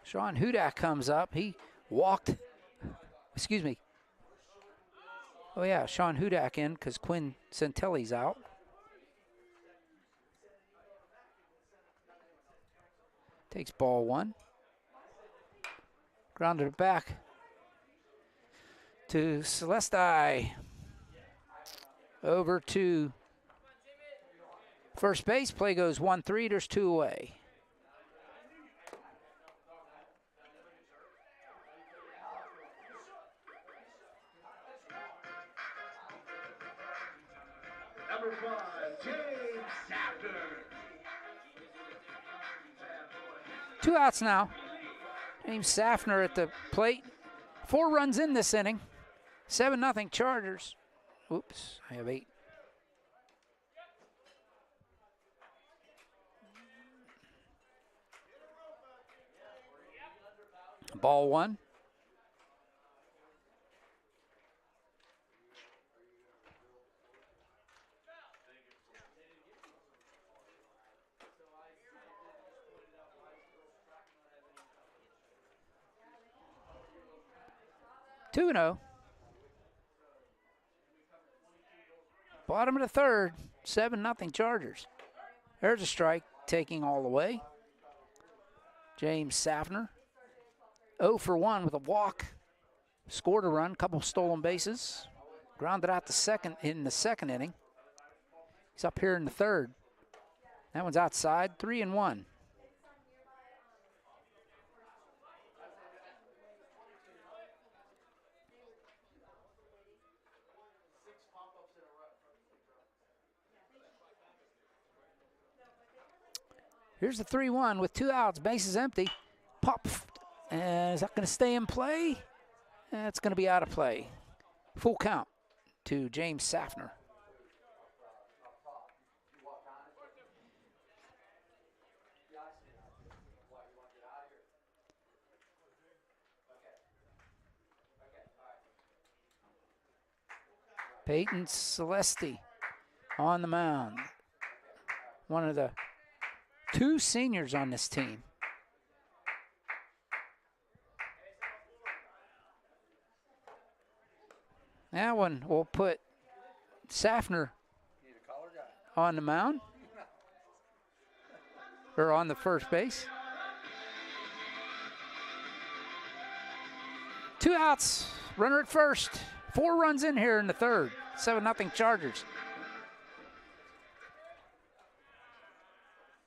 [SPEAKER 2] Sean Hudak comes up. He walked, Oh, yeah, Sean Hudak in because Quinn Santelli's out. Takes ball one. Grounded it back to Celesti. Over to first base. Play goes 1-3. There's 2 away.
[SPEAKER 1] Number 5, James Safner.
[SPEAKER 2] 2 outs now. James Safner at the plate. 4 runs in this inning. 7-0 Chargers. Oops, I have 8. Ball one. Two and 0. Bottom of the third, 7-0 Chargers. There's a strike, taking all the way. James Safner, 0 for 1 with a walk. Scored a run, couple stolen bases. Grounded out the second in the second inning. He's up here in the third. That one's outside, 3-1. Here's the 3-1 with 2 outs, bases empty. Pop. Is that going to stay in play? That's going to be out of play. Full count to James Safner. Peyton Celesti on the mound. One of the 2 seniors on this team. That one will put Safner on the mound, or on the first base. 2 outs, runner at first. 4 runs in here in the third. 7-0 Chargers.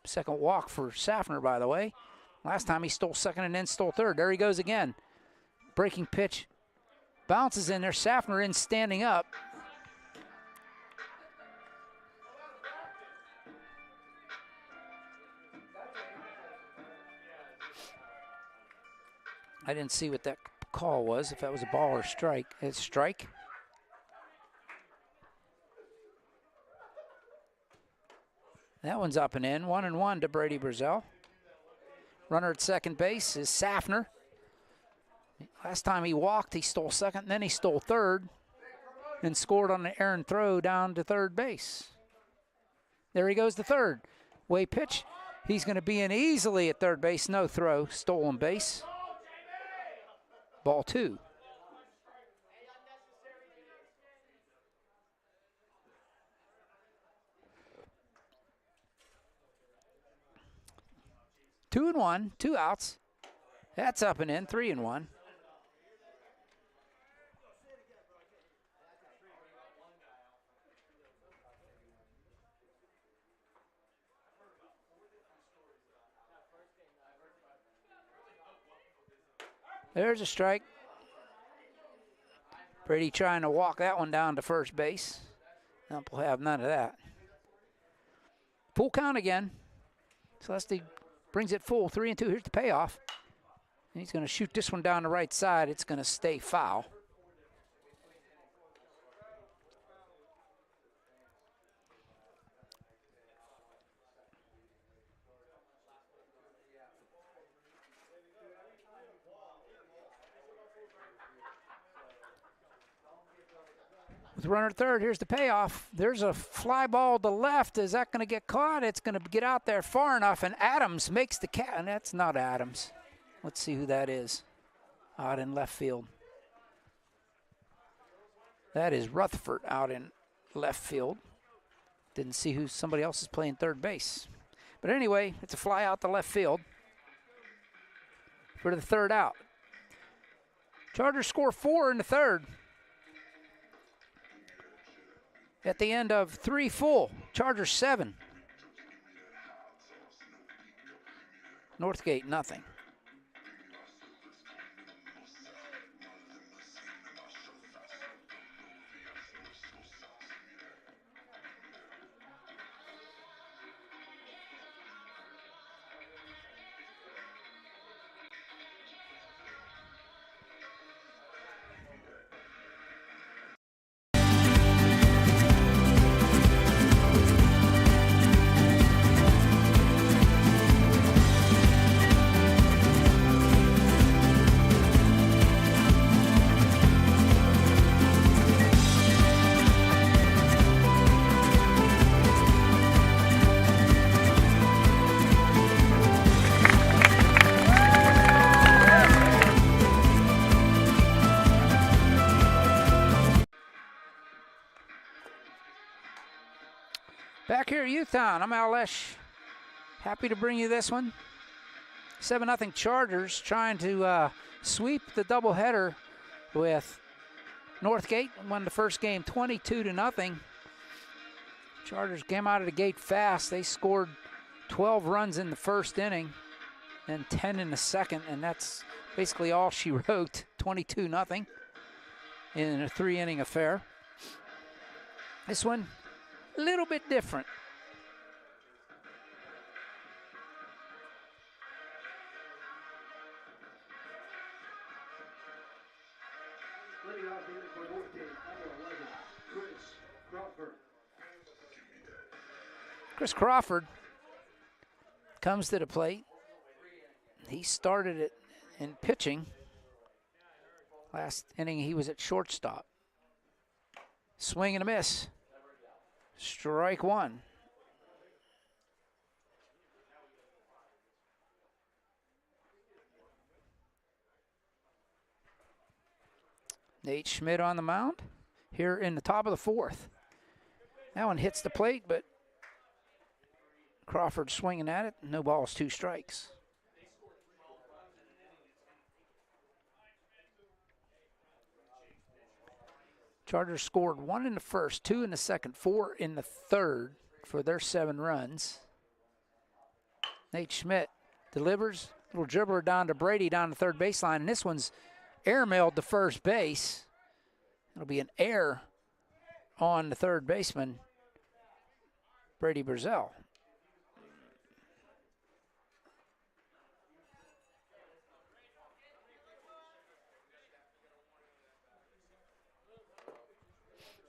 [SPEAKER 2] Second walk for Safner, by the way. Last time he stole second and then stole third. There he goes again. Breaking pitch. Bounces in there. Safner in standing up. I didn't see what that call was, if that was a ball or strike. It's strike. That one's up and in. 1-1 to Brady Brazel. Runner at second base is Safner. Last time he walked, he stole second, and then he stole third and scored on an errant throw down to third base. There he goes to third. Way pitch. He's going to be in easily at third base. No throw. Stolen base. Ball 2. Two and 1, 2 outs. That's up and in, 3-1. There's a strike. Brady trying to walk that one down to first base. Nope, we'll have none of that. Full count again. Celesti brings it full, 3-2. Here's the payoff. And he's going to shoot this one down the right side. It's going to stay foul. With runner at third, here's the payoff. There's a fly ball to left. Is that going to get caught? It's going to get out there far enough, and Adams makes the catch. And that's not Adams. Let's see who that is out in left field. That is Rutherford out in left field. Didn't see who somebody else is playing third base. But anyway, it's a fly out to left field. for the third out. Chargers score 4 in the third. At the end of 3 full, Chargers 7. Northgate nothing. Back here at Youthtown, I'm OLSH. Happy to bring you this one. 7-0 Chargers trying to sweep the doubleheader with Northgate. Won the first game 22-0. Chargers came out of the gate fast. They scored 12 runs in the first inning and 10 in the second, and that's basically all she wrote, 22-0 in a 3-inning affair. This one, a little bit different.
[SPEAKER 1] Leading off the inning for Northgate, number 11, Chris Crawford.
[SPEAKER 2] Chris Crawford comes to the plate. He started it in pitching. Last inning he was at shortstop. Swing and a miss. Strike one. Nate Schmidt on the mound here in the top of the fourth. That one hits the plate, but Crawford swinging at it. No balls, 2 strikes. Chargers scored 1 in the first, 2 in the second, 4 in the third for their 7 runs. Nate Schmidt delivers, little dribbler down to Brady down the third baseline, and this one's airmailed to first base. It'll be an error on the third baseman, Brady Burzell.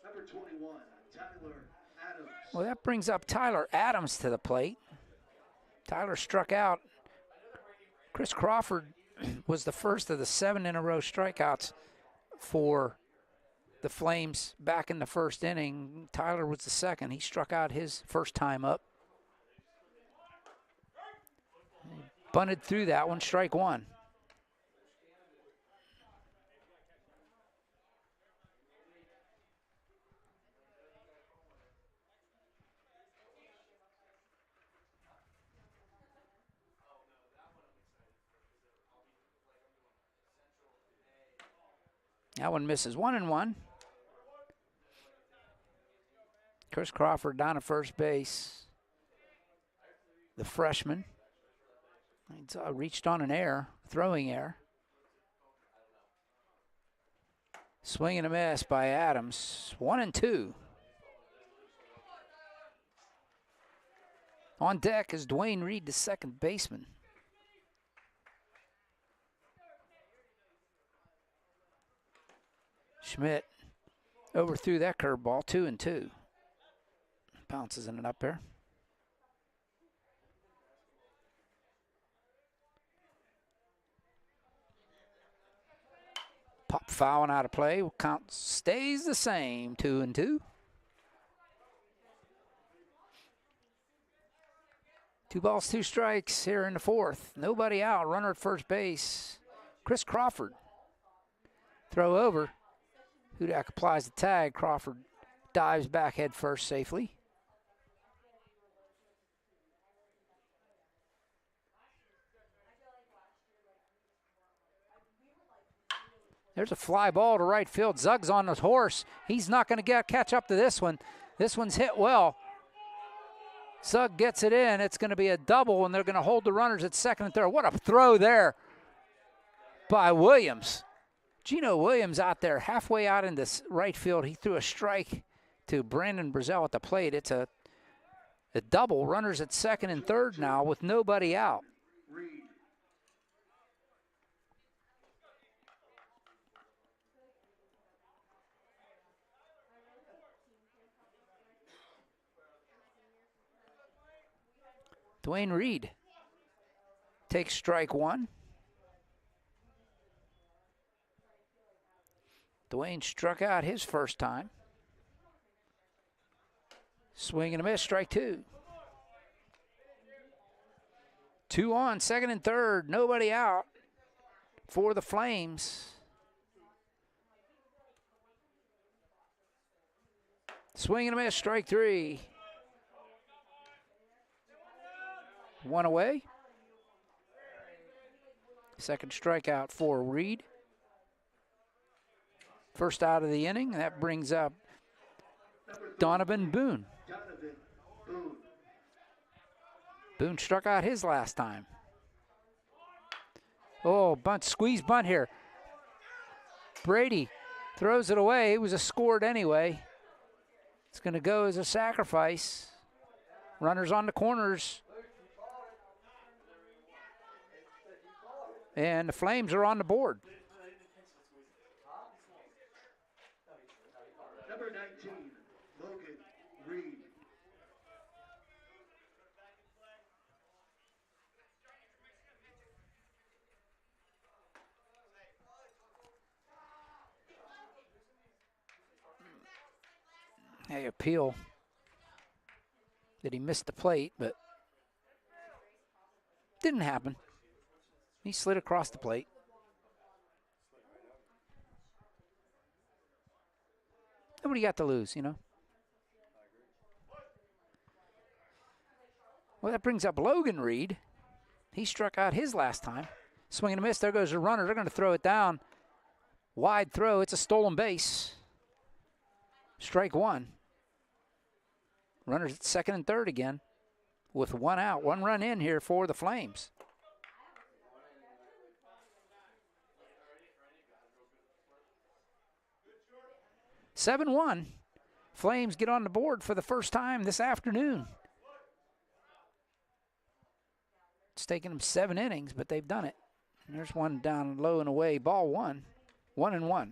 [SPEAKER 1] Number 21, Tyler Adams.
[SPEAKER 2] Well, that brings up Tyler Adams to the plate. Tyler struck out. Chris Crawford was the first of the 7 in a row strikeouts for the Flames back in the first inning. Tyler was the second. He struck out his first time up. He bunted through that one, strike one. That one misses, 1-1. Chris Crawford down at first base. The freshman. He's reached on an error, throwing error. Swing and a miss by Adams, 1-2. On deck is Dwayne Reed, the second baseman. Schmidt overthrew that curveball, 2-2. Bounces in it up there. Pop foul and out of play. Count stays the same, 2-2. 2 balls, 2 strikes here in the fourth. Nobody out. Runner at first base. Chris Crawford. Throw over. Hudak applies the tag. Crawford dives back head first safely. There's a fly ball to right field. Zug's on his horse. He's not going to catch up to this one. This one's hit well. Zug gets it in. It's going to be a double, and they're going to hold the runners at second and third. What a throw there by Williams. Gino Williams out there halfway out in this right field. He threw a strike to Brandon Brazel at the plate. It's a double. Runners at second and third now with nobody out. Dwayne Reed takes strike one. Dwayne struck out his first time. Swing and a miss, strike two. 2 on, second and third, nobody out for the Flames. Swing and a miss, strike three. 1 away. Second strikeout for Reed. First out of the inning, and that brings up Donovan Boone. Boone struck out his last time. Oh, squeeze bunt here. Brady throws it away. It was a scored anyway. It's going to go as a sacrifice. Runners on the corners. And the Flames are on the board.
[SPEAKER 1] Number 19, Logan Reed.
[SPEAKER 2] They appeal that he missed the plate, but didn't happen. He slid across the plate. Nobody got to lose, you know. Well, that brings up Logan Reed. He struck out his last time. Swing and a miss. There goes the runner. They're going to throw it down. Wide throw. It's a stolen base. Strike one. Runners at second and third again with 1 out. 1 run in here for the Flames. Seven 7-1. Flames get on the board for the first time this afternoon. It's taken them 7 innings, but they've done it. And there's one down low and away. Ball one. 1-1.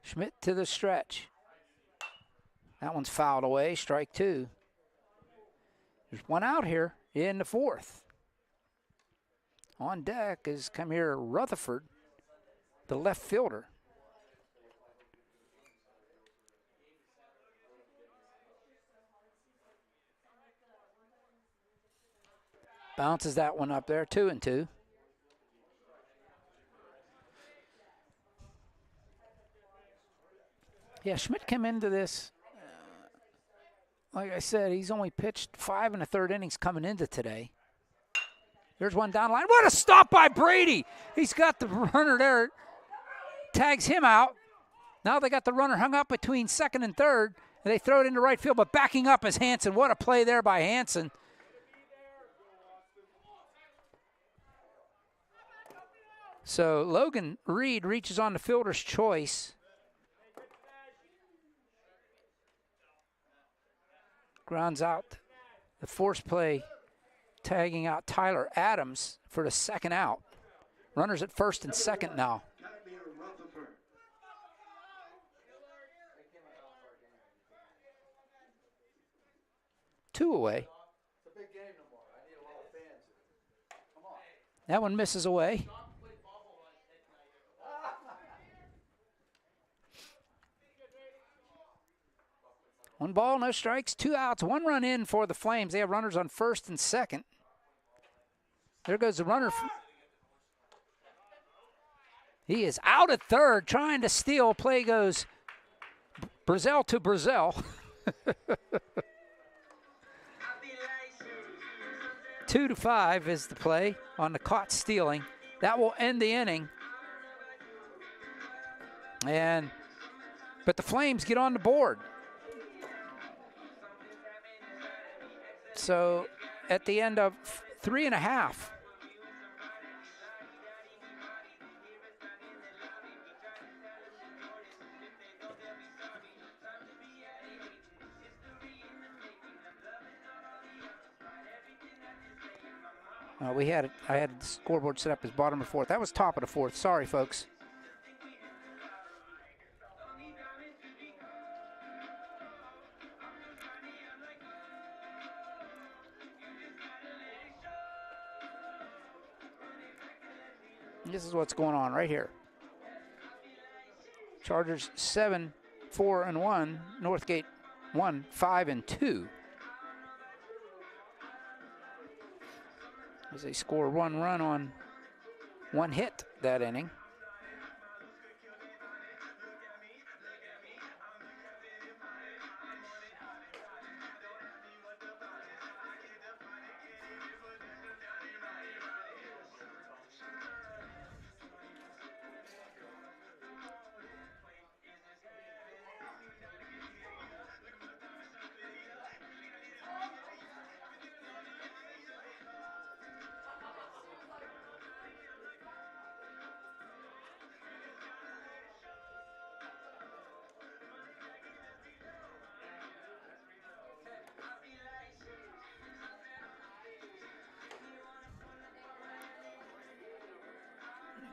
[SPEAKER 2] Schmidt to the stretch. That one's fouled away. Strike two. There's 1 out here in the fourth. On deck is come here Rutherford, the left fielder. Bounces that one up there, 2-2. Yeah, Schmidt came into this, like I said, he's only pitched 5 1/3 innings coming into today. There's one down the line. What a stop by Brady. He's got the runner there. Tags him out. Now they got the runner hung up between second and third. And they throw it into right field, but backing up is Hanson. What a play there by Hanson. So Logan Reed reaches on the fielder's choice. Grounds out the force play, tagging out Tyler Adams for the second out. Runners at first and second now. 2 away. That one misses away. One ball, no strikes, 2 outs, 1 run in for the Flames. They have runners on first and second. There goes the runner. He is out at third, trying to steal. Play goes Brazel to Brazel. 2-5 is the play on the caught stealing. That will end the inning. But the Flames get on the board. So at the end of 3.5. I had the scoreboard set up as bottom of fourth. That was top of the fourth. Sorry, folks. This is what's going on right here. Chargers 7-4-1. Northgate 1-5-2. As they score 1 run on 1 hit that inning.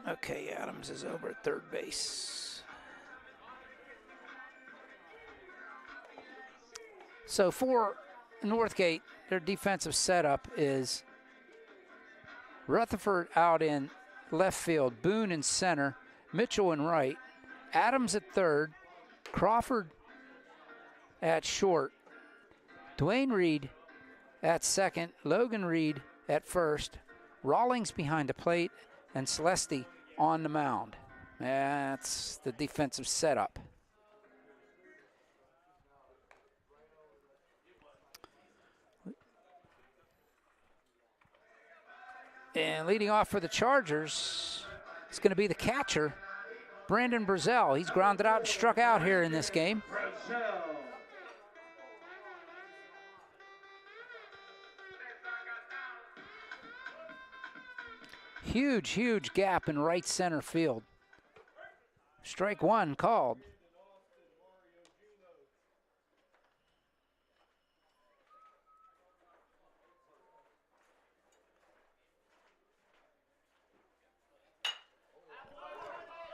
[SPEAKER 2] Okay, Adams is over at third base. So for Northgate, their defensive setup is Rutherford out in left field, Boone in center, Mitchell in right, Adams at third, Crawford at short, Dwayne Reed at second, Logan Reed at first, Rawlings behind the plate, and Celesti on the mound. That's the defensive setup. And leading off for the Chargers, it's going to be the catcher, Brandon Brazel. He's grounded out and struck out here in this game. Huge, huge gap in right center field. Strike one called.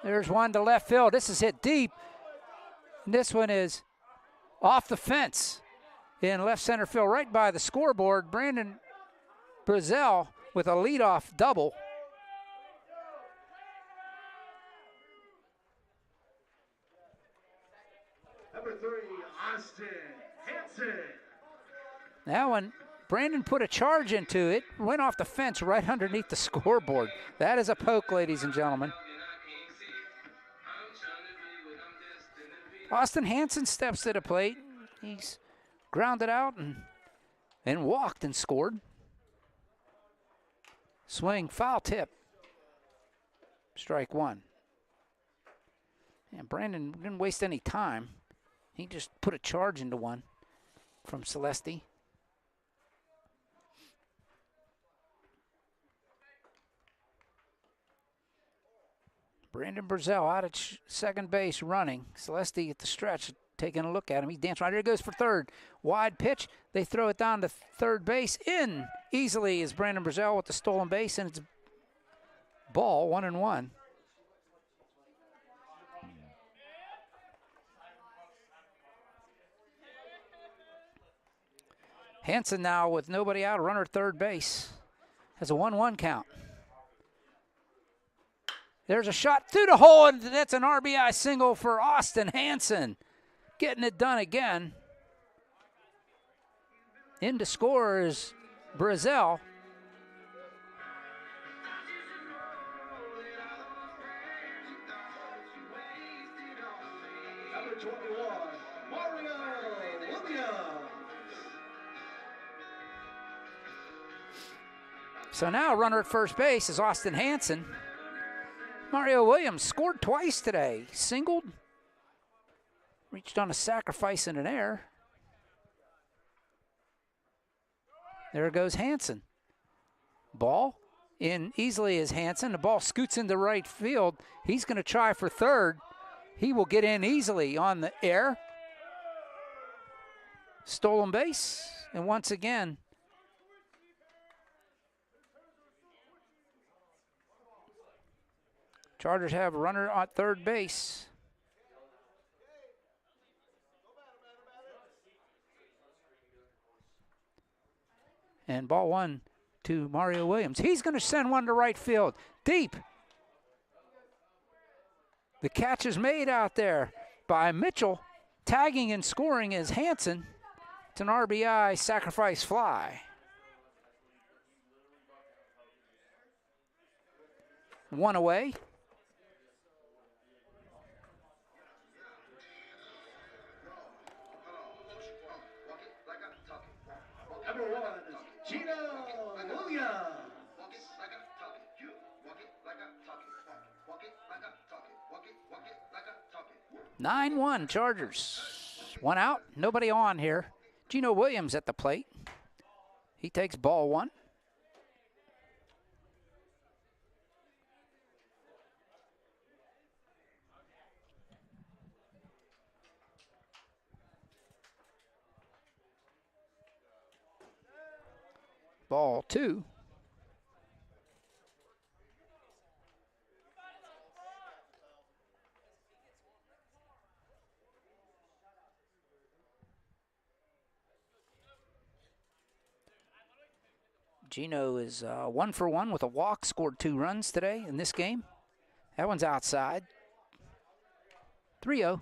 [SPEAKER 2] There's one to left field. This is hit deep. This one is off the fence in left center field, right by the scoreboard. Brandon Brazel with a leadoff double.
[SPEAKER 1] Number 3, Austin Hanson.
[SPEAKER 2] That one, Brandon put a charge into it, went off the fence right underneath the scoreboard. That is a poke, ladies and gentlemen. Austin Hanson steps to the plate. He's grounded out and walked and scored. Swing, foul tip. Strike one. And Brandon didn't waste any time. He just put a charge into one from Celesti. Brandon Brazel out at second base running. Celesti at the stretch taking a look at him. He danced right here, goes for third. Wide pitch. They throw it down to third base. In easily is Brandon Brazel with the stolen base, and it's ball 1-1. Hanson now with nobody out, runner at third base. Has a 1-1 count. There's a shot through the hole, and that's an RBI single for Austin Hanson. Getting it done again. In to score is Brazel.
[SPEAKER 1] Number 21, Mario Williams.
[SPEAKER 2] So now runner at first base is Austin Hansen. Mario Williams scored twice today. Singled, reached on a sacrifice in an error. There goes Hansen. Ball in easily as Hansen. The ball scoots into right field. He's going to try for third. He will get in easily on the air. Stolen base. And once again, Chargers have a runner at third base. And ball one to Mario Williams. He's going to send one to right field. Deep. The catch is made out there by Mitchell. Tagging and scoring is Hansen. It's an RBI sacrifice fly. One away.
[SPEAKER 1] Number 1, Gino Williams.
[SPEAKER 2] 9-1 Chargers. One out, nobody on here. Gino Williams at the plate. He takes ball one. Ball two. Gino is 1 for 1 with a walk, scored 2 runs today in this game. That one's outside. 3-0.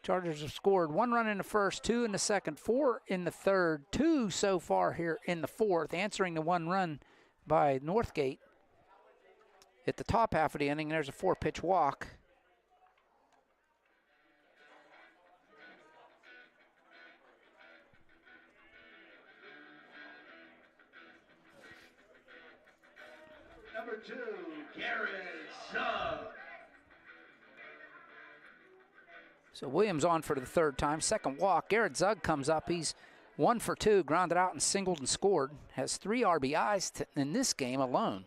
[SPEAKER 2] Chargers have scored 1 run in the first, 2 in the second, 4 in the third, 2 so far here in the fourth, answering the 1 run by Northgate at the top half of the inning. There's a 4-pitch walk.
[SPEAKER 1] Number 2, Garrett Sugg.
[SPEAKER 2] So Williams on for the third time. Second walk. Garrett Zug comes up. He's 1 for 2, grounded out and singled and scored. Has 3 RBIs in this game alone.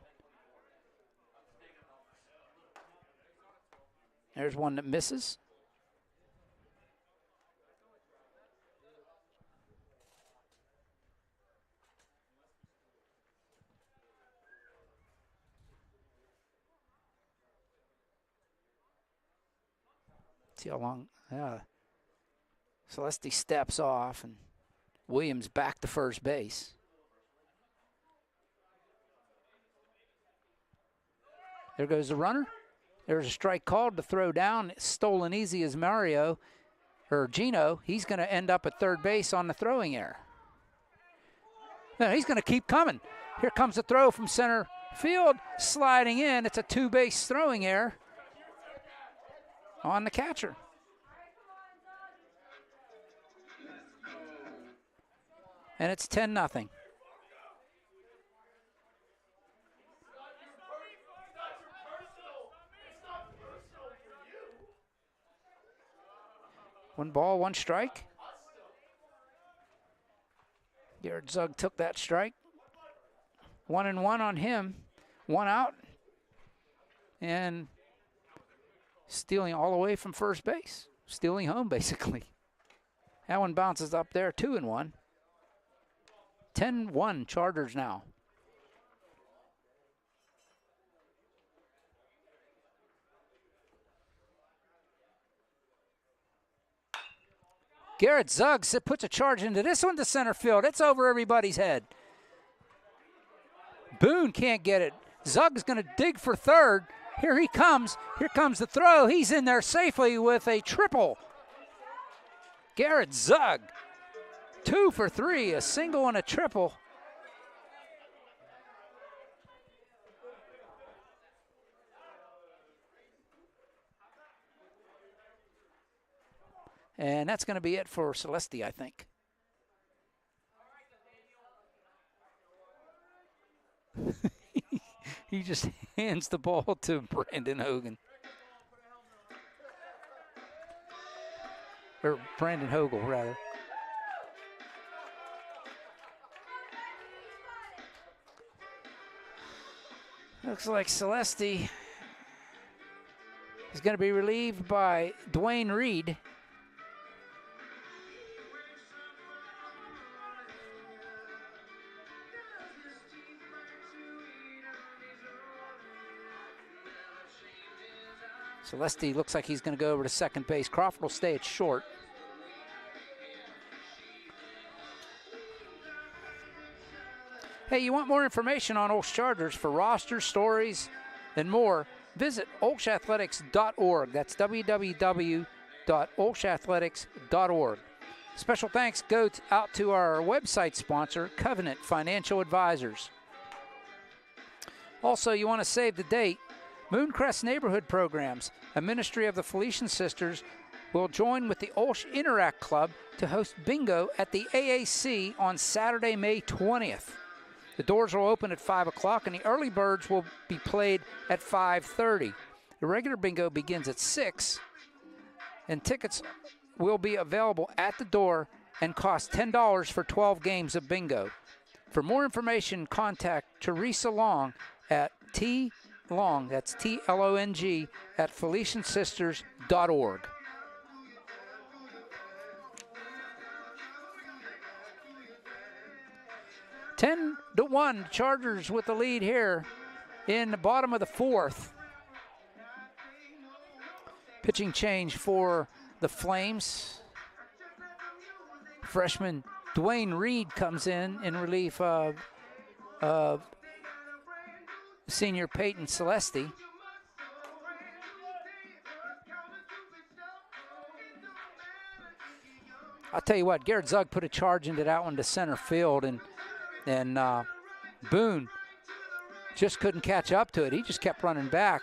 [SPEAKER 2] There's one that misses. See how long, Celeste steps off and Williams back to first base. There goes the runner. There's a strike called to throw down. It's stolen easy as Gino. He's going to end up at third base on the throwing error. No, he's going to keep coming. Here comes the throw from center field, sliding in. It's a 2-base throwing error on the catcher. And it's 10-0. One ball, one strike. Garrett Zug took that strike. 1-1 on him. 1 out. And stealing all the way from first base. Stealing home, basically. That one bounces up there, 2-1. 10-1 Chargers now. Garrett Zuggs puts a charge into this one to center field. It's over everybody's head. Boone can't get it. Zuggs going to dig for third. Here he comes. Here comes the throw. He's in there safely with a triple. Garrett Zug, 2 for 3, a single and a triple. And that's going to be it for Celeste, I think. He just hands the ball to Brandon Hogan. Or Brandon Hogel, rather. Looks like Celeste is going to be relieved by Dwayne Reed. Celeste looks like he's going to go over to second base. Crawford will stay at short. Hey, you want more information on OLSH Chargers for rosters, stories, and more? Visit olshathletics.org. That's www.olshathletics.org. Special thanks go out to our website sponsor, Covenant Financial Advisors. Also, you want to save the date. Mooncrest Neighborhood Programs, a ministry of the Felician Sisters, will join with the OLSH Interact Club to host bingo at the AAC on Saturday, May 20th. The doors will open at 5 o'clock, and the early birds will be played at 5:30. The regular bingo begins at 6, and tickets will be available at the door and cost $10 for 12 games of bingo. For more information, contact Teresa Long at Long, that's T-L-O-N-G, at FelicianSisters.org. Ten to 1, Chargers with the lead here in the bottom of the fourth. Pitching change for the Flames. Freshman Dwayne Reed comes in relief of senior Peyton Celeste. I'll tell you what, Garrett Zug put a charge into that one to center field, and Boone just couldn't catch up to it. He just kept running back.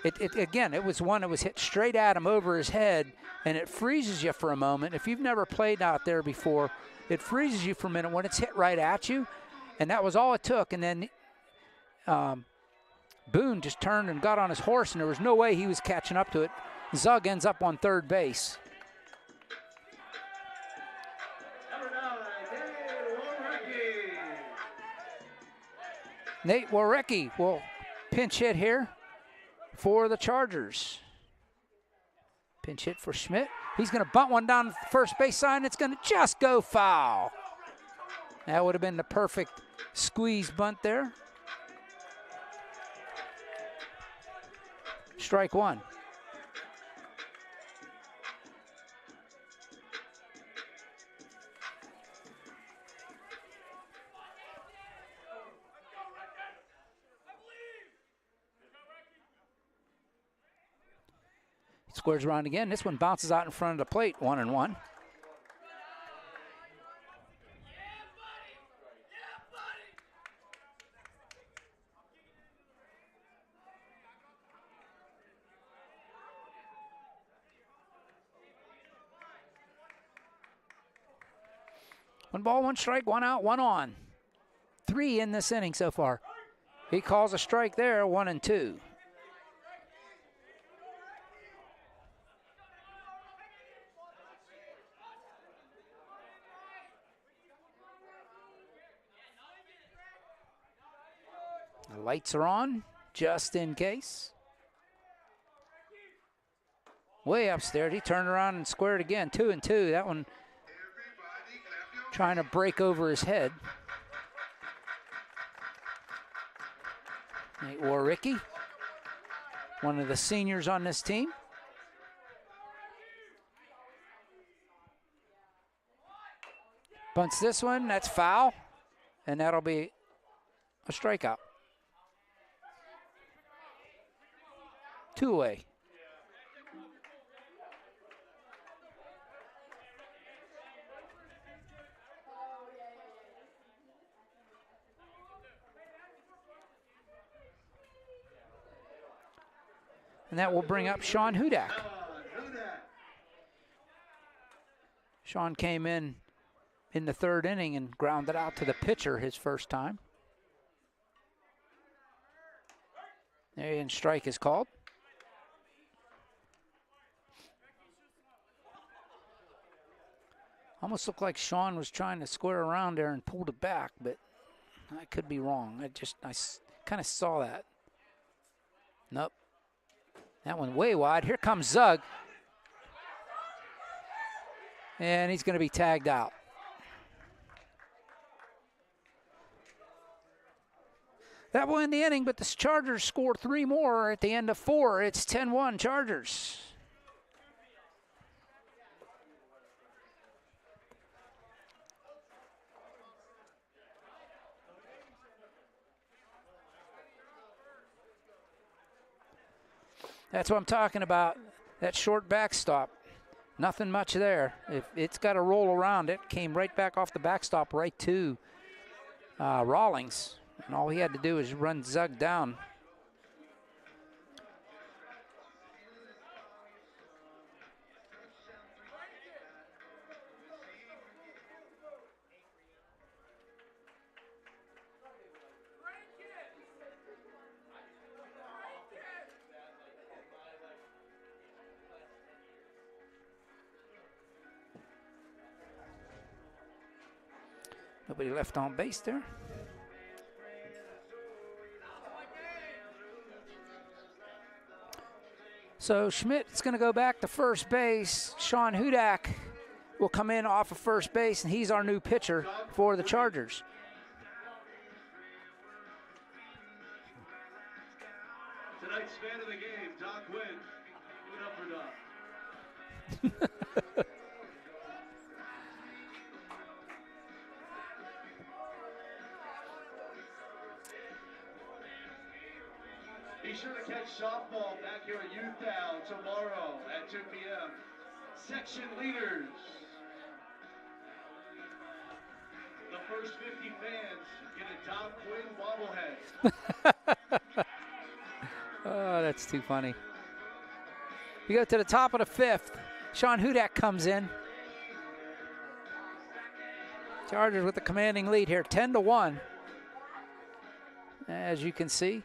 [SPEAKER 2] Again, it was one that was hit straight at him over his head, and it freezes you for a moment. If you've never played out there before, it freezes you for a minute when it's hit right at you, and that was all it took. And then Boone just turned and got on his horse, and there was no way he was catching up to it. Zug ends up on third base. Nate Warecki will pinch hit here for the Chargers. Pinch hit for Schmidt. He's going to bunt one down the first base line. It's going to just go foul. That would have been the perfect squeeze bunt there. Strike one. Squares around again. This one bounces out in front of the plate, 1-1. One ball, one strike, one out, one on. 3 in this inning so far. He calls a strike there, 1-2. The lights are on, just in case. Way upstairs, he turned around and squared again, 2-2. That one trying to break over his head. Nate Warecki, one of the seniors on this team. Bunts this one, that's foul, and that'll be a strikeout. 2 away. And that will bring up Sean Hudak. Sean came in the third inning and grounded out to the pitcher his first time. And strike is called. Almost looked like Sean was trying to square around there and pulled it back, but I could be wrong. I kind of saw that. Nope. That one way wide. Here comes Zug. And he's going to be tagged out. That will end the inning, but the Chargers score 3 more at the end of 4. It's 10-1 Chargers. That's what I'm talking about, that short backstop. Nothing much there. If it's got to roll around, it came right back off the backstop right to Rawlings. And all he had to do is run Zug down. Nobody left on base there. So Schmidt's going to go back to first base. Sean Hudak will come in off of first base, and he's our new pitcher for the Chargers.
[SPEAKER 1] Tonight's fan of the game, Doc Wynn. Give it up for Doc. Be sure to catch softball back here at Youth Town tomorrow at 2 p.m. Section leaders. The first 50 fans get a Doc Quinn bobblehead.
[SPEAKER 2] Oh, that's too funny. We go to the top of the 5th. Sean Hudak comes in. Chargers with the commanding lead here, 10-1. As you can see.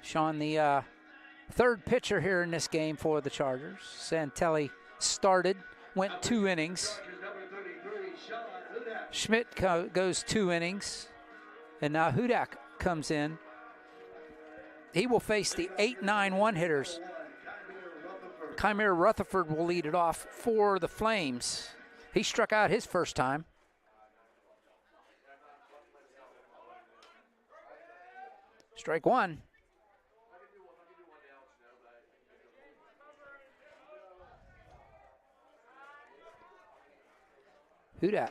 [SPEAKER 2] Sean, the third pitcher here in this game for the Chargers. Santelli started, went 2 innings. Schmidt goes 2 innings. And now Hudak comes in. He will face the 8-9-1 hitters. Chimera Rutherford will lead it off for the Flames. He struck out his first time. Strike 1. Hudak,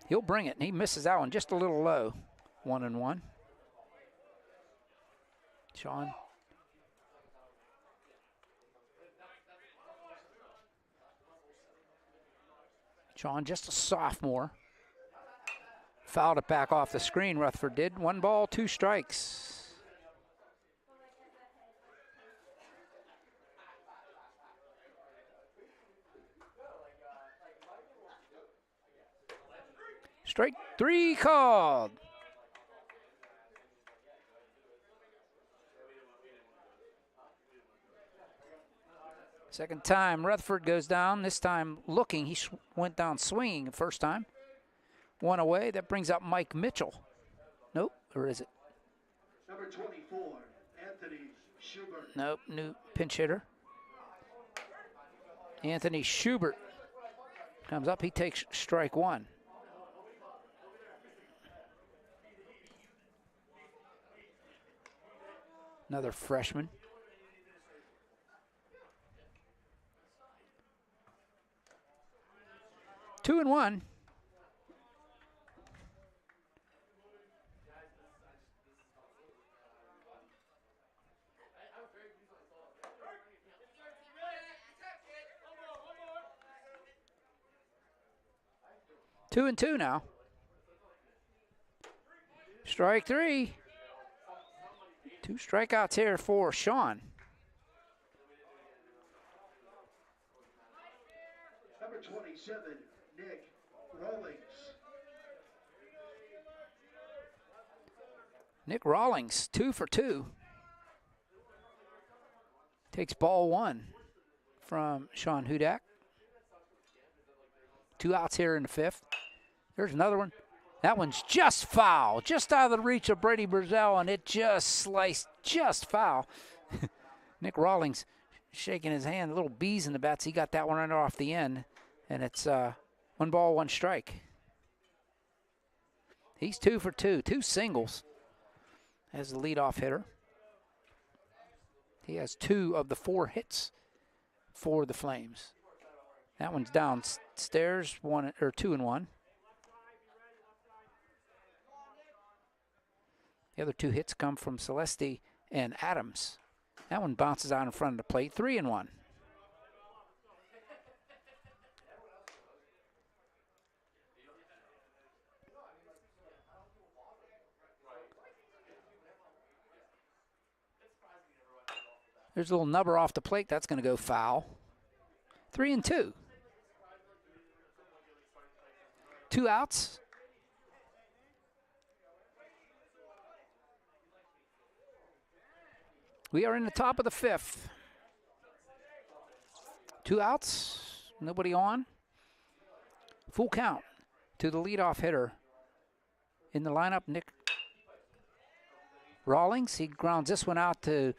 [SPEAKER 2] he'll bring it, and he misses that one just a little low. 1-1. Sean. Sean, just a sophomore. Fouled it back off the screen, Rutherford did. 1 ball, 2 strikes. Strike 3 called. Second time, Rutherford goes down. This time looking. He went down swinging the first time. 1 away. That brings up Mike Mitchell. Nope, or is it?
[SPEAKER 1] Number 24, Anthony Schubert.
[SPEAKER 2] Nope, new pinch hitter. Anthony Schubert comes up. He takes strike 1. Another freshman. Two and 1. Two and 2 now. Strike 3. 2 strikeouts here for Sean.
[SPEAKER 1] Number 27, Nick Rawlings.
[SPEAKER 2] Nick Rawlings, 2 for 2. Takes ball 1 from Sean Hudak. 2 outs here in the 5th. There's another one. That one's just foul, just out of the reach of Brady Brazell, and it just sliced, just foul. Nick Rawlings shaking his hand, little bees in the bats. He got that one right off the end, and it's 1 ball, 1 strike. He's 2 for 2, 2 singles as the leadoff hitter. He has 2 of the 4 hits for the Flames. That one's downstairs, 2 and 1. The other 2 hits come from Celeste and Adams. That one bounces out in front of the plate, 3 and 1. There's a little nubber off the plate. That's going to go foul. 3 and 2. 2 outs. We are in the top of the 5th. 2 outs, nobody on. Full count to the leadoff hitter in the lineup, Nick Rawlings. He grounds this one out to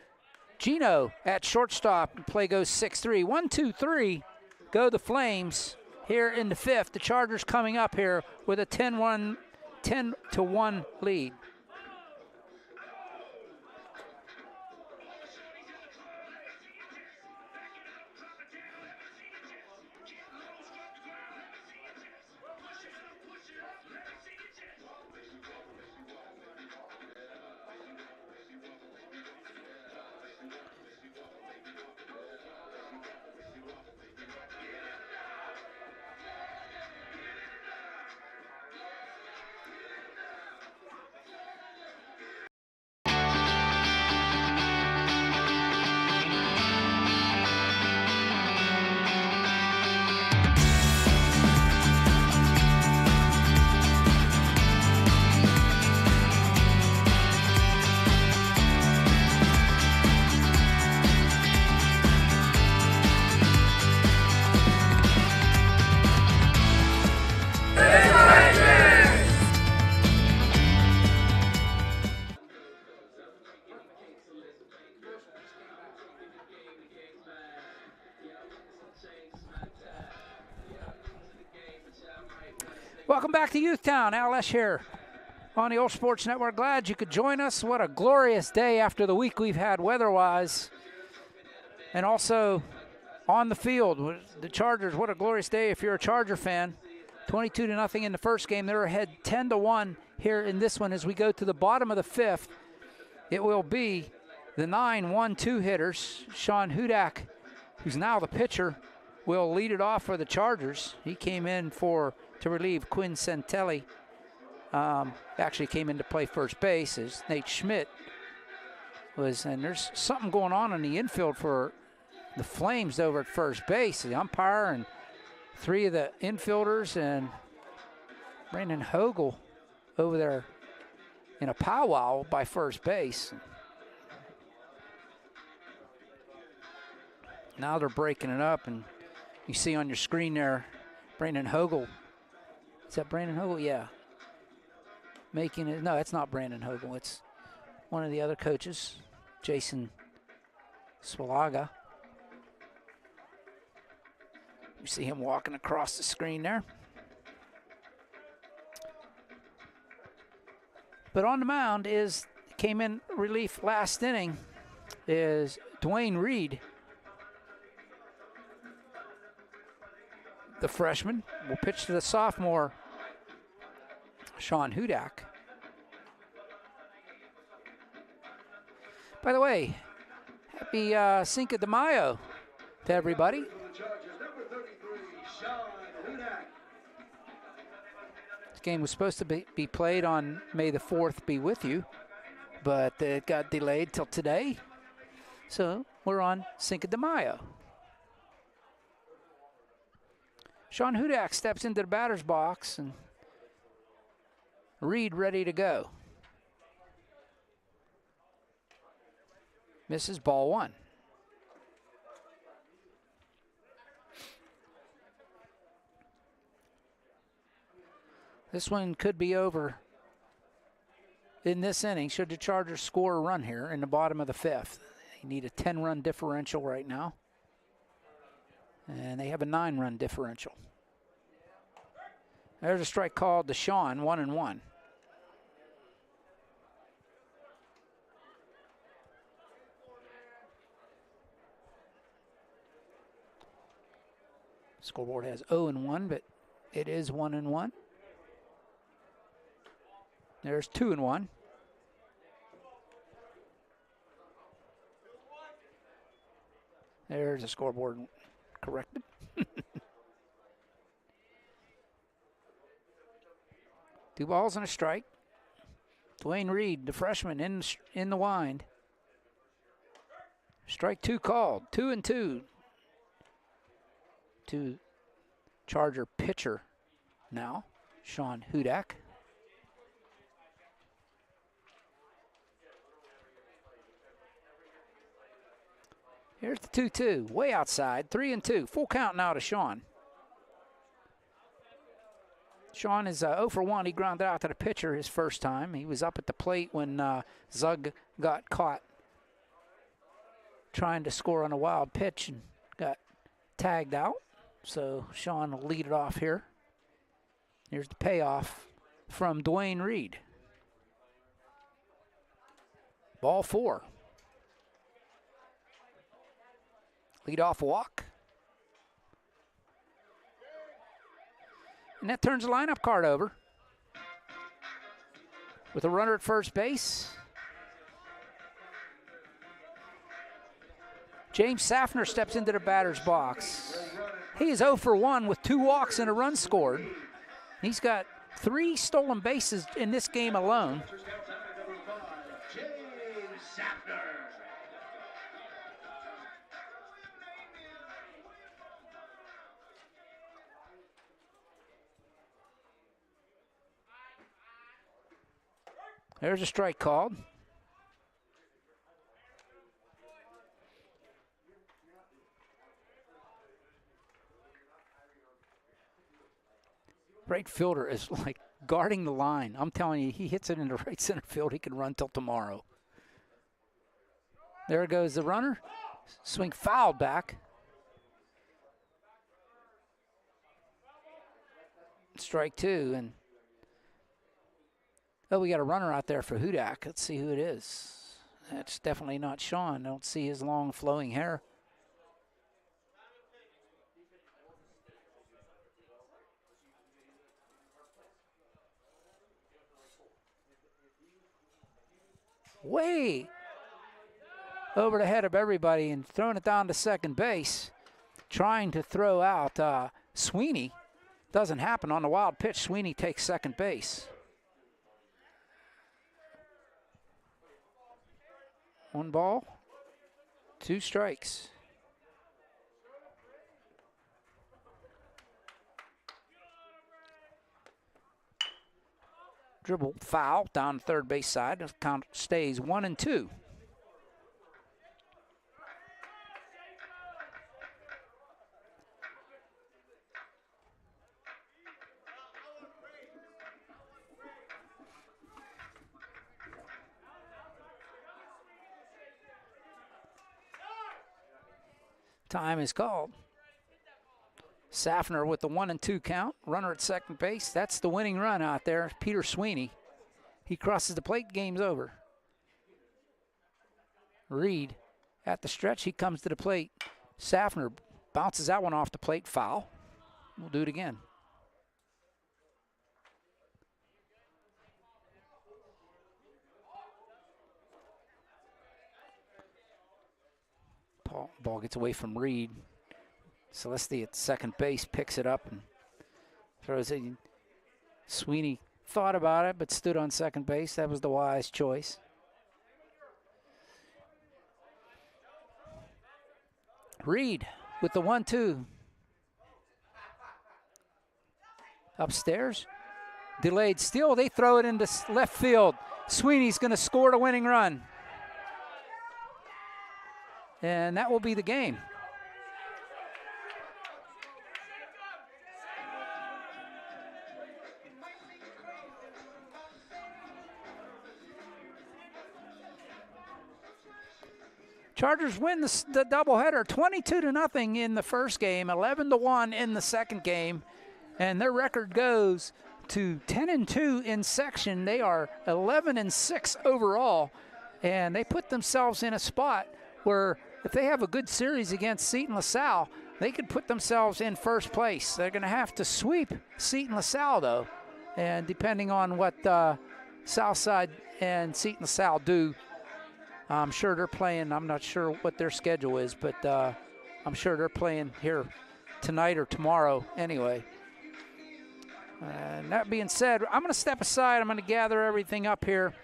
[SPEAKER 2] Gino at shortstop. Play goes 6-3. 1, 2, 3. Go the Flames here in the 5th. The Chargers coming up here with a 10-1, 10-1 lead. Welcome back to Youthtown. OLSH here on the Old Sports Network. Glad you could join us. What a glorious day after the week we've had weather-wise. And also on the field, the Chargers, what a glorious day if you're a Charger fan. 22-0 in the first game. They're ahead 10-1 here in this one as we go to the bottom of the 5th. It will be the 9-1-2 hitters. Sean Hudak, who's now the pitcher, will lead it off for the Chargers. He came in to relieve Quinn Santelli. Actually came in to play first base as Nate Schmidt was, and there's something going on in the infield for the Flames over at first base. The umpire and 3 of the infielders and Brandon Hogel over there in a powwow by first base. Now they're breaking it up, and you see on your screen there, Brandon Hogel. Is that Brandon Hogel? Yeah. Making it. No, it's not Brandon Hogel. It's one of the other coaches, Jason Swalaga. You see him walking across the screen there. But on the mound came in relief last inning is Dwayne Reed. The freshman will pitch to the sophomore, Sean Hudak. By the way, happy Cinco de Mayo to everybody. This game was supposed to be played on May the 4th, be with you, but it got delayed till today. So we're on Cinco de Mayo. Sean Hudak steps into the batter's box, and Reed ready to go. Misses, ball one. This one could be over in this inning should the Chargers score a run here in the bottom of the fifth. They need a 10-run differential right now. And they have a 9-run differential. There's a strike called to Sean, 1-1. Scoreboard has 0-1, but it is 1-1. There's 2-1. There's a scoreboard corrected. Two balls and a strike. Dwayne Reed, the freshman, in the wind. Strike two called. 2-2. To Charger pitcher now, Sean Hudak. Here's the 2-2, way outside, 3-2. Full count now to Sean. Sean is 0 for 1. He grounded out to the pitcher his first time. He was up at the plate when Zug got caught trying to score on a wild pitch and got tagged out. So Sean will lead it off here. Here's the payoff from Dwayne Reed. Ball 4. Leadoff walk. And that turns the lineup card over. With a runner at first base. James Safner steps into the batter's box. He is 0 for 1 with 2 walks and a run scored. He's got 3 stolen bases in this game alone. There's a strike called. Right fielder is like guarding the line. I'm telling you, he hits it into right center field, he can run till tomorrow. There goes the runner. Swing fouled back. Strike 2, and oh, we got a runner out there for Hudak. Let's see who it is. That's definitely not Sean. I don't see his long flowing hair. Way over the head of everybody and throwing it down to second base. Trying to throw out Sweeney. Doesn't happen on the wild pitch. Sweeney takes second base. 1 ball, 2 strikes. Dribble foul down the third base side. The count stays 1-2. Time is called. Safner with the 1-2 count. Runner at second base. That's the winning run out there. Peter Sweeney. He crosses the plate. Game's over. Reed at the stretch. He comes to the plate. Safner bounces that one off the plate. Foul. We'll do it again. Ball gets away from Reed. Celeste at second base picks it up and throws it. Sweeney thought about it but stood on second base. That was the wise choice. Reed with the 1-2. Upstairs. Delayed steal. They throw it into left field. Sweeney's going to score the winning run. And that will be the game. Chargers win the doubleheader 22-0 in the first game, 11-1 in the second game, and their record goes to 10-2 in section. They are 11-6 overall, and they put themselves in a spot where if they have a good series against Seton LaSalle, they could put themselves in first place. They're going to have to sweep Seton LaSalle, though, and depending on what Southside and Seton LaSalle do, I'm sure they're playing. I'm not sure what their schedule is, but I'm sure they're playing here tonight or tomorrow anyway. And that being said, I'm going to step aside. I'm going to gather everything up here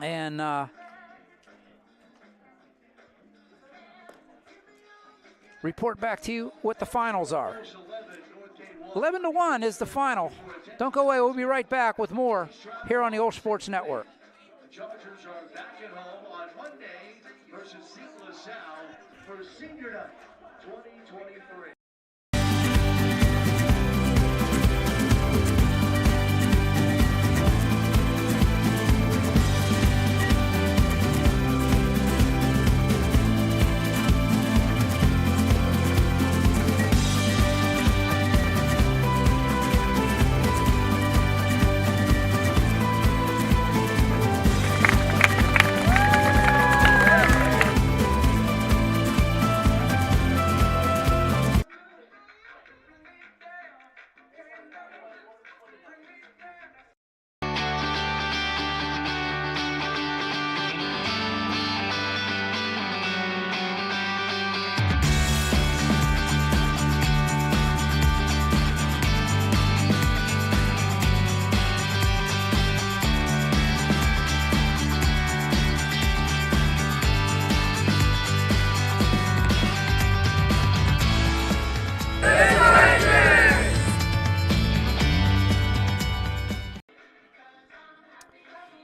[SPEAKER 2] and report back to you what the finals are. 11-1 is the final. Don't go away. We'll be right back with more here on the OLSH Sports Network.
[SPEAKER 1] Chargers are back at home on Monday versus Seton LaSalle for Senior Night 2023.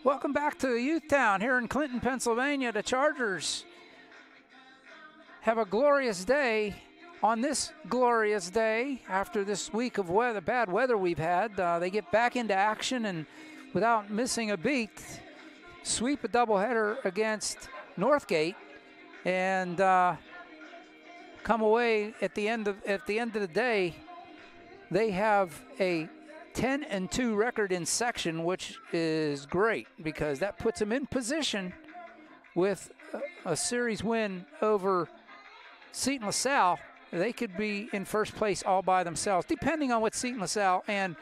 [SPEAKER 2] Welcome back to Youth Town here in Clinton, Pennsylvania. The Chargers have a glorious day. On this glorious day, after this week of bad weather we've had, they get back into action and without missing a beat, sweep a doubleheader against Northgate and come away at the end of the day. They have a 10-2 record in section, which is great because that puts them in position with a series win over Seton LaSalle. They could be in first place all by themselves, depending on what Seton LaSalle and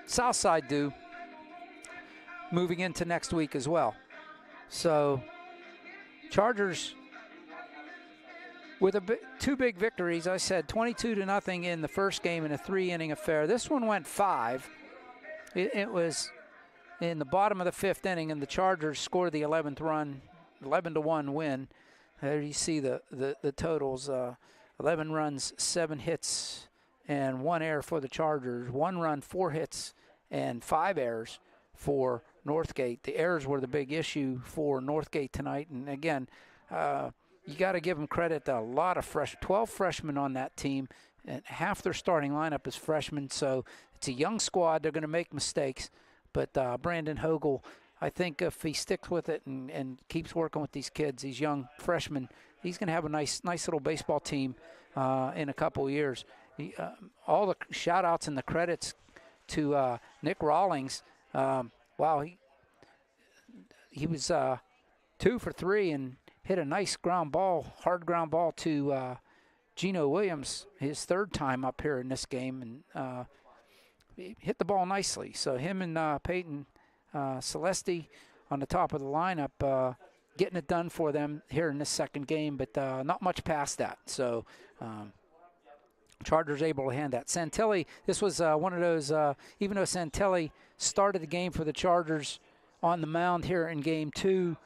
[SPEAKER 2] Southside do moving into next week as well. So Chargers with two big victories. I said 22-0 in the first game in a 3-inning affair. This one went 5. It was in the bottom of the 5th inning, and the Chargers scored the 11th run, 11-1 win. There you see the totals: 11 runs, 7 hits, and 1 error for the Chargers. 1 run, 4 hits, and 5 errors for Northgate. The errors were the big issue for Northgate tonight, and again, you got to give them credit. A lot of 12 freshmen on that team, and half their starting lineup is freshmen. So it's a young squad. They're going to make mistakes, but Brandon Hogel, I think if he sticks with it and keeps working with these kids, these young freshmen, he's going to have a nice little baseball team in a couple of years. All the shout-outs and the credits to Nick Rawlings. Wow, he was 2 for 3 and hit a nice hard ground ball to Gino Williams, his 3rd time up here in this game, and he hit the ball nicely. So him and Peyton Celesti on the top of the lineup, getting it done for them here in this second game, but not much past that. So Chargers able to hand that. Santilli, this was one of those, even though Santilli started the game for the Chargers on the mound here in Game 2,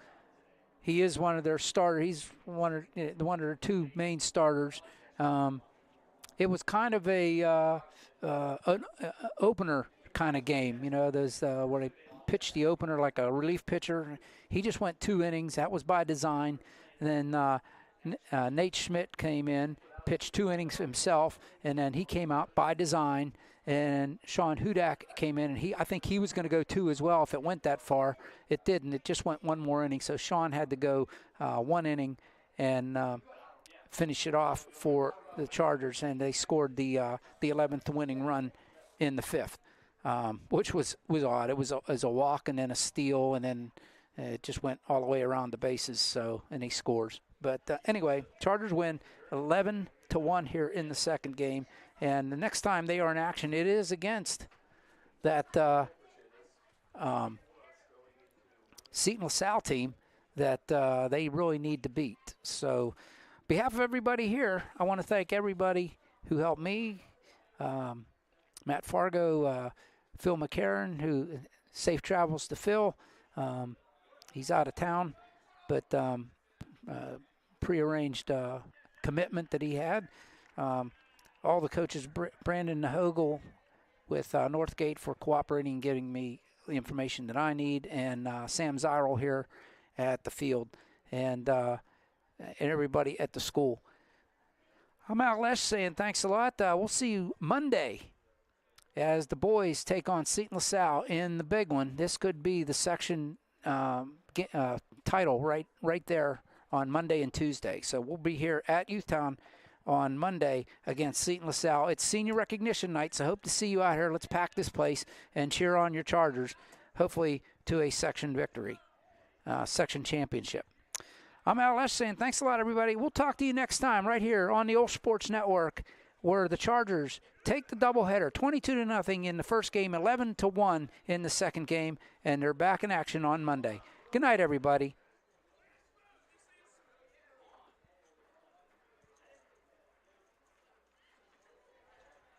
[SPEAKER 2] He is one of their starters. He's one of their two main starters. It was kind of an opener kind of game, you know, those where they pitched the opener like a relief pitcher. He just went 2 innings. That was by design. And then Nate Schmidt came in, pitched 2 innings himself, and then he came out by design. And Sean Hudak came in, and I think he was going to go 2 as well if it went that far. It didn't. It just went 1 more inning. So Sean had to go 1 inning and finish it off for the Chargers, and they scored the 11th winning run in the 5th, which was odd. It was a walk and then a steal, and then it just went all the way around the bases. So and he scores. But anyway, Chargers win 11-1 here in the second game. And the next time they are in action, it is against that Seton LaSalle team that they really need to beat. So on behalf of everybody here, I want to thank everybody who helped me, Matt Fargo, Phil McCarron, who safe travels to Phil. He's out of town, but prearranged commitment that he had. All the coaches, Brandon Nahogel with Northgate for cooperating and giving me the information that I need, and Sam Zyrel here at the field, and everybody at the school. I'm OLSH saying thanks a lot. We'll see you Monday as the boys take on Seton LaSalle in the big one. This could be the section title right there on Monday and Tuesday. So we'll be here at Youthtown on Monday against Seton LaSalle. It's senior recognition night, so hope to see you out here. Let's pack this place and cheer on your Chargers, hopefully to a section victory, section championship. I'm OLSH saying thanks a lot, everybody. We'll talk to you next time right here on the OLSH Sports Network, where the Chargers take the doubleheader, 22-0 in the first game, 11-1 in the second game, and they're back in action on Monday. Good night, everybody.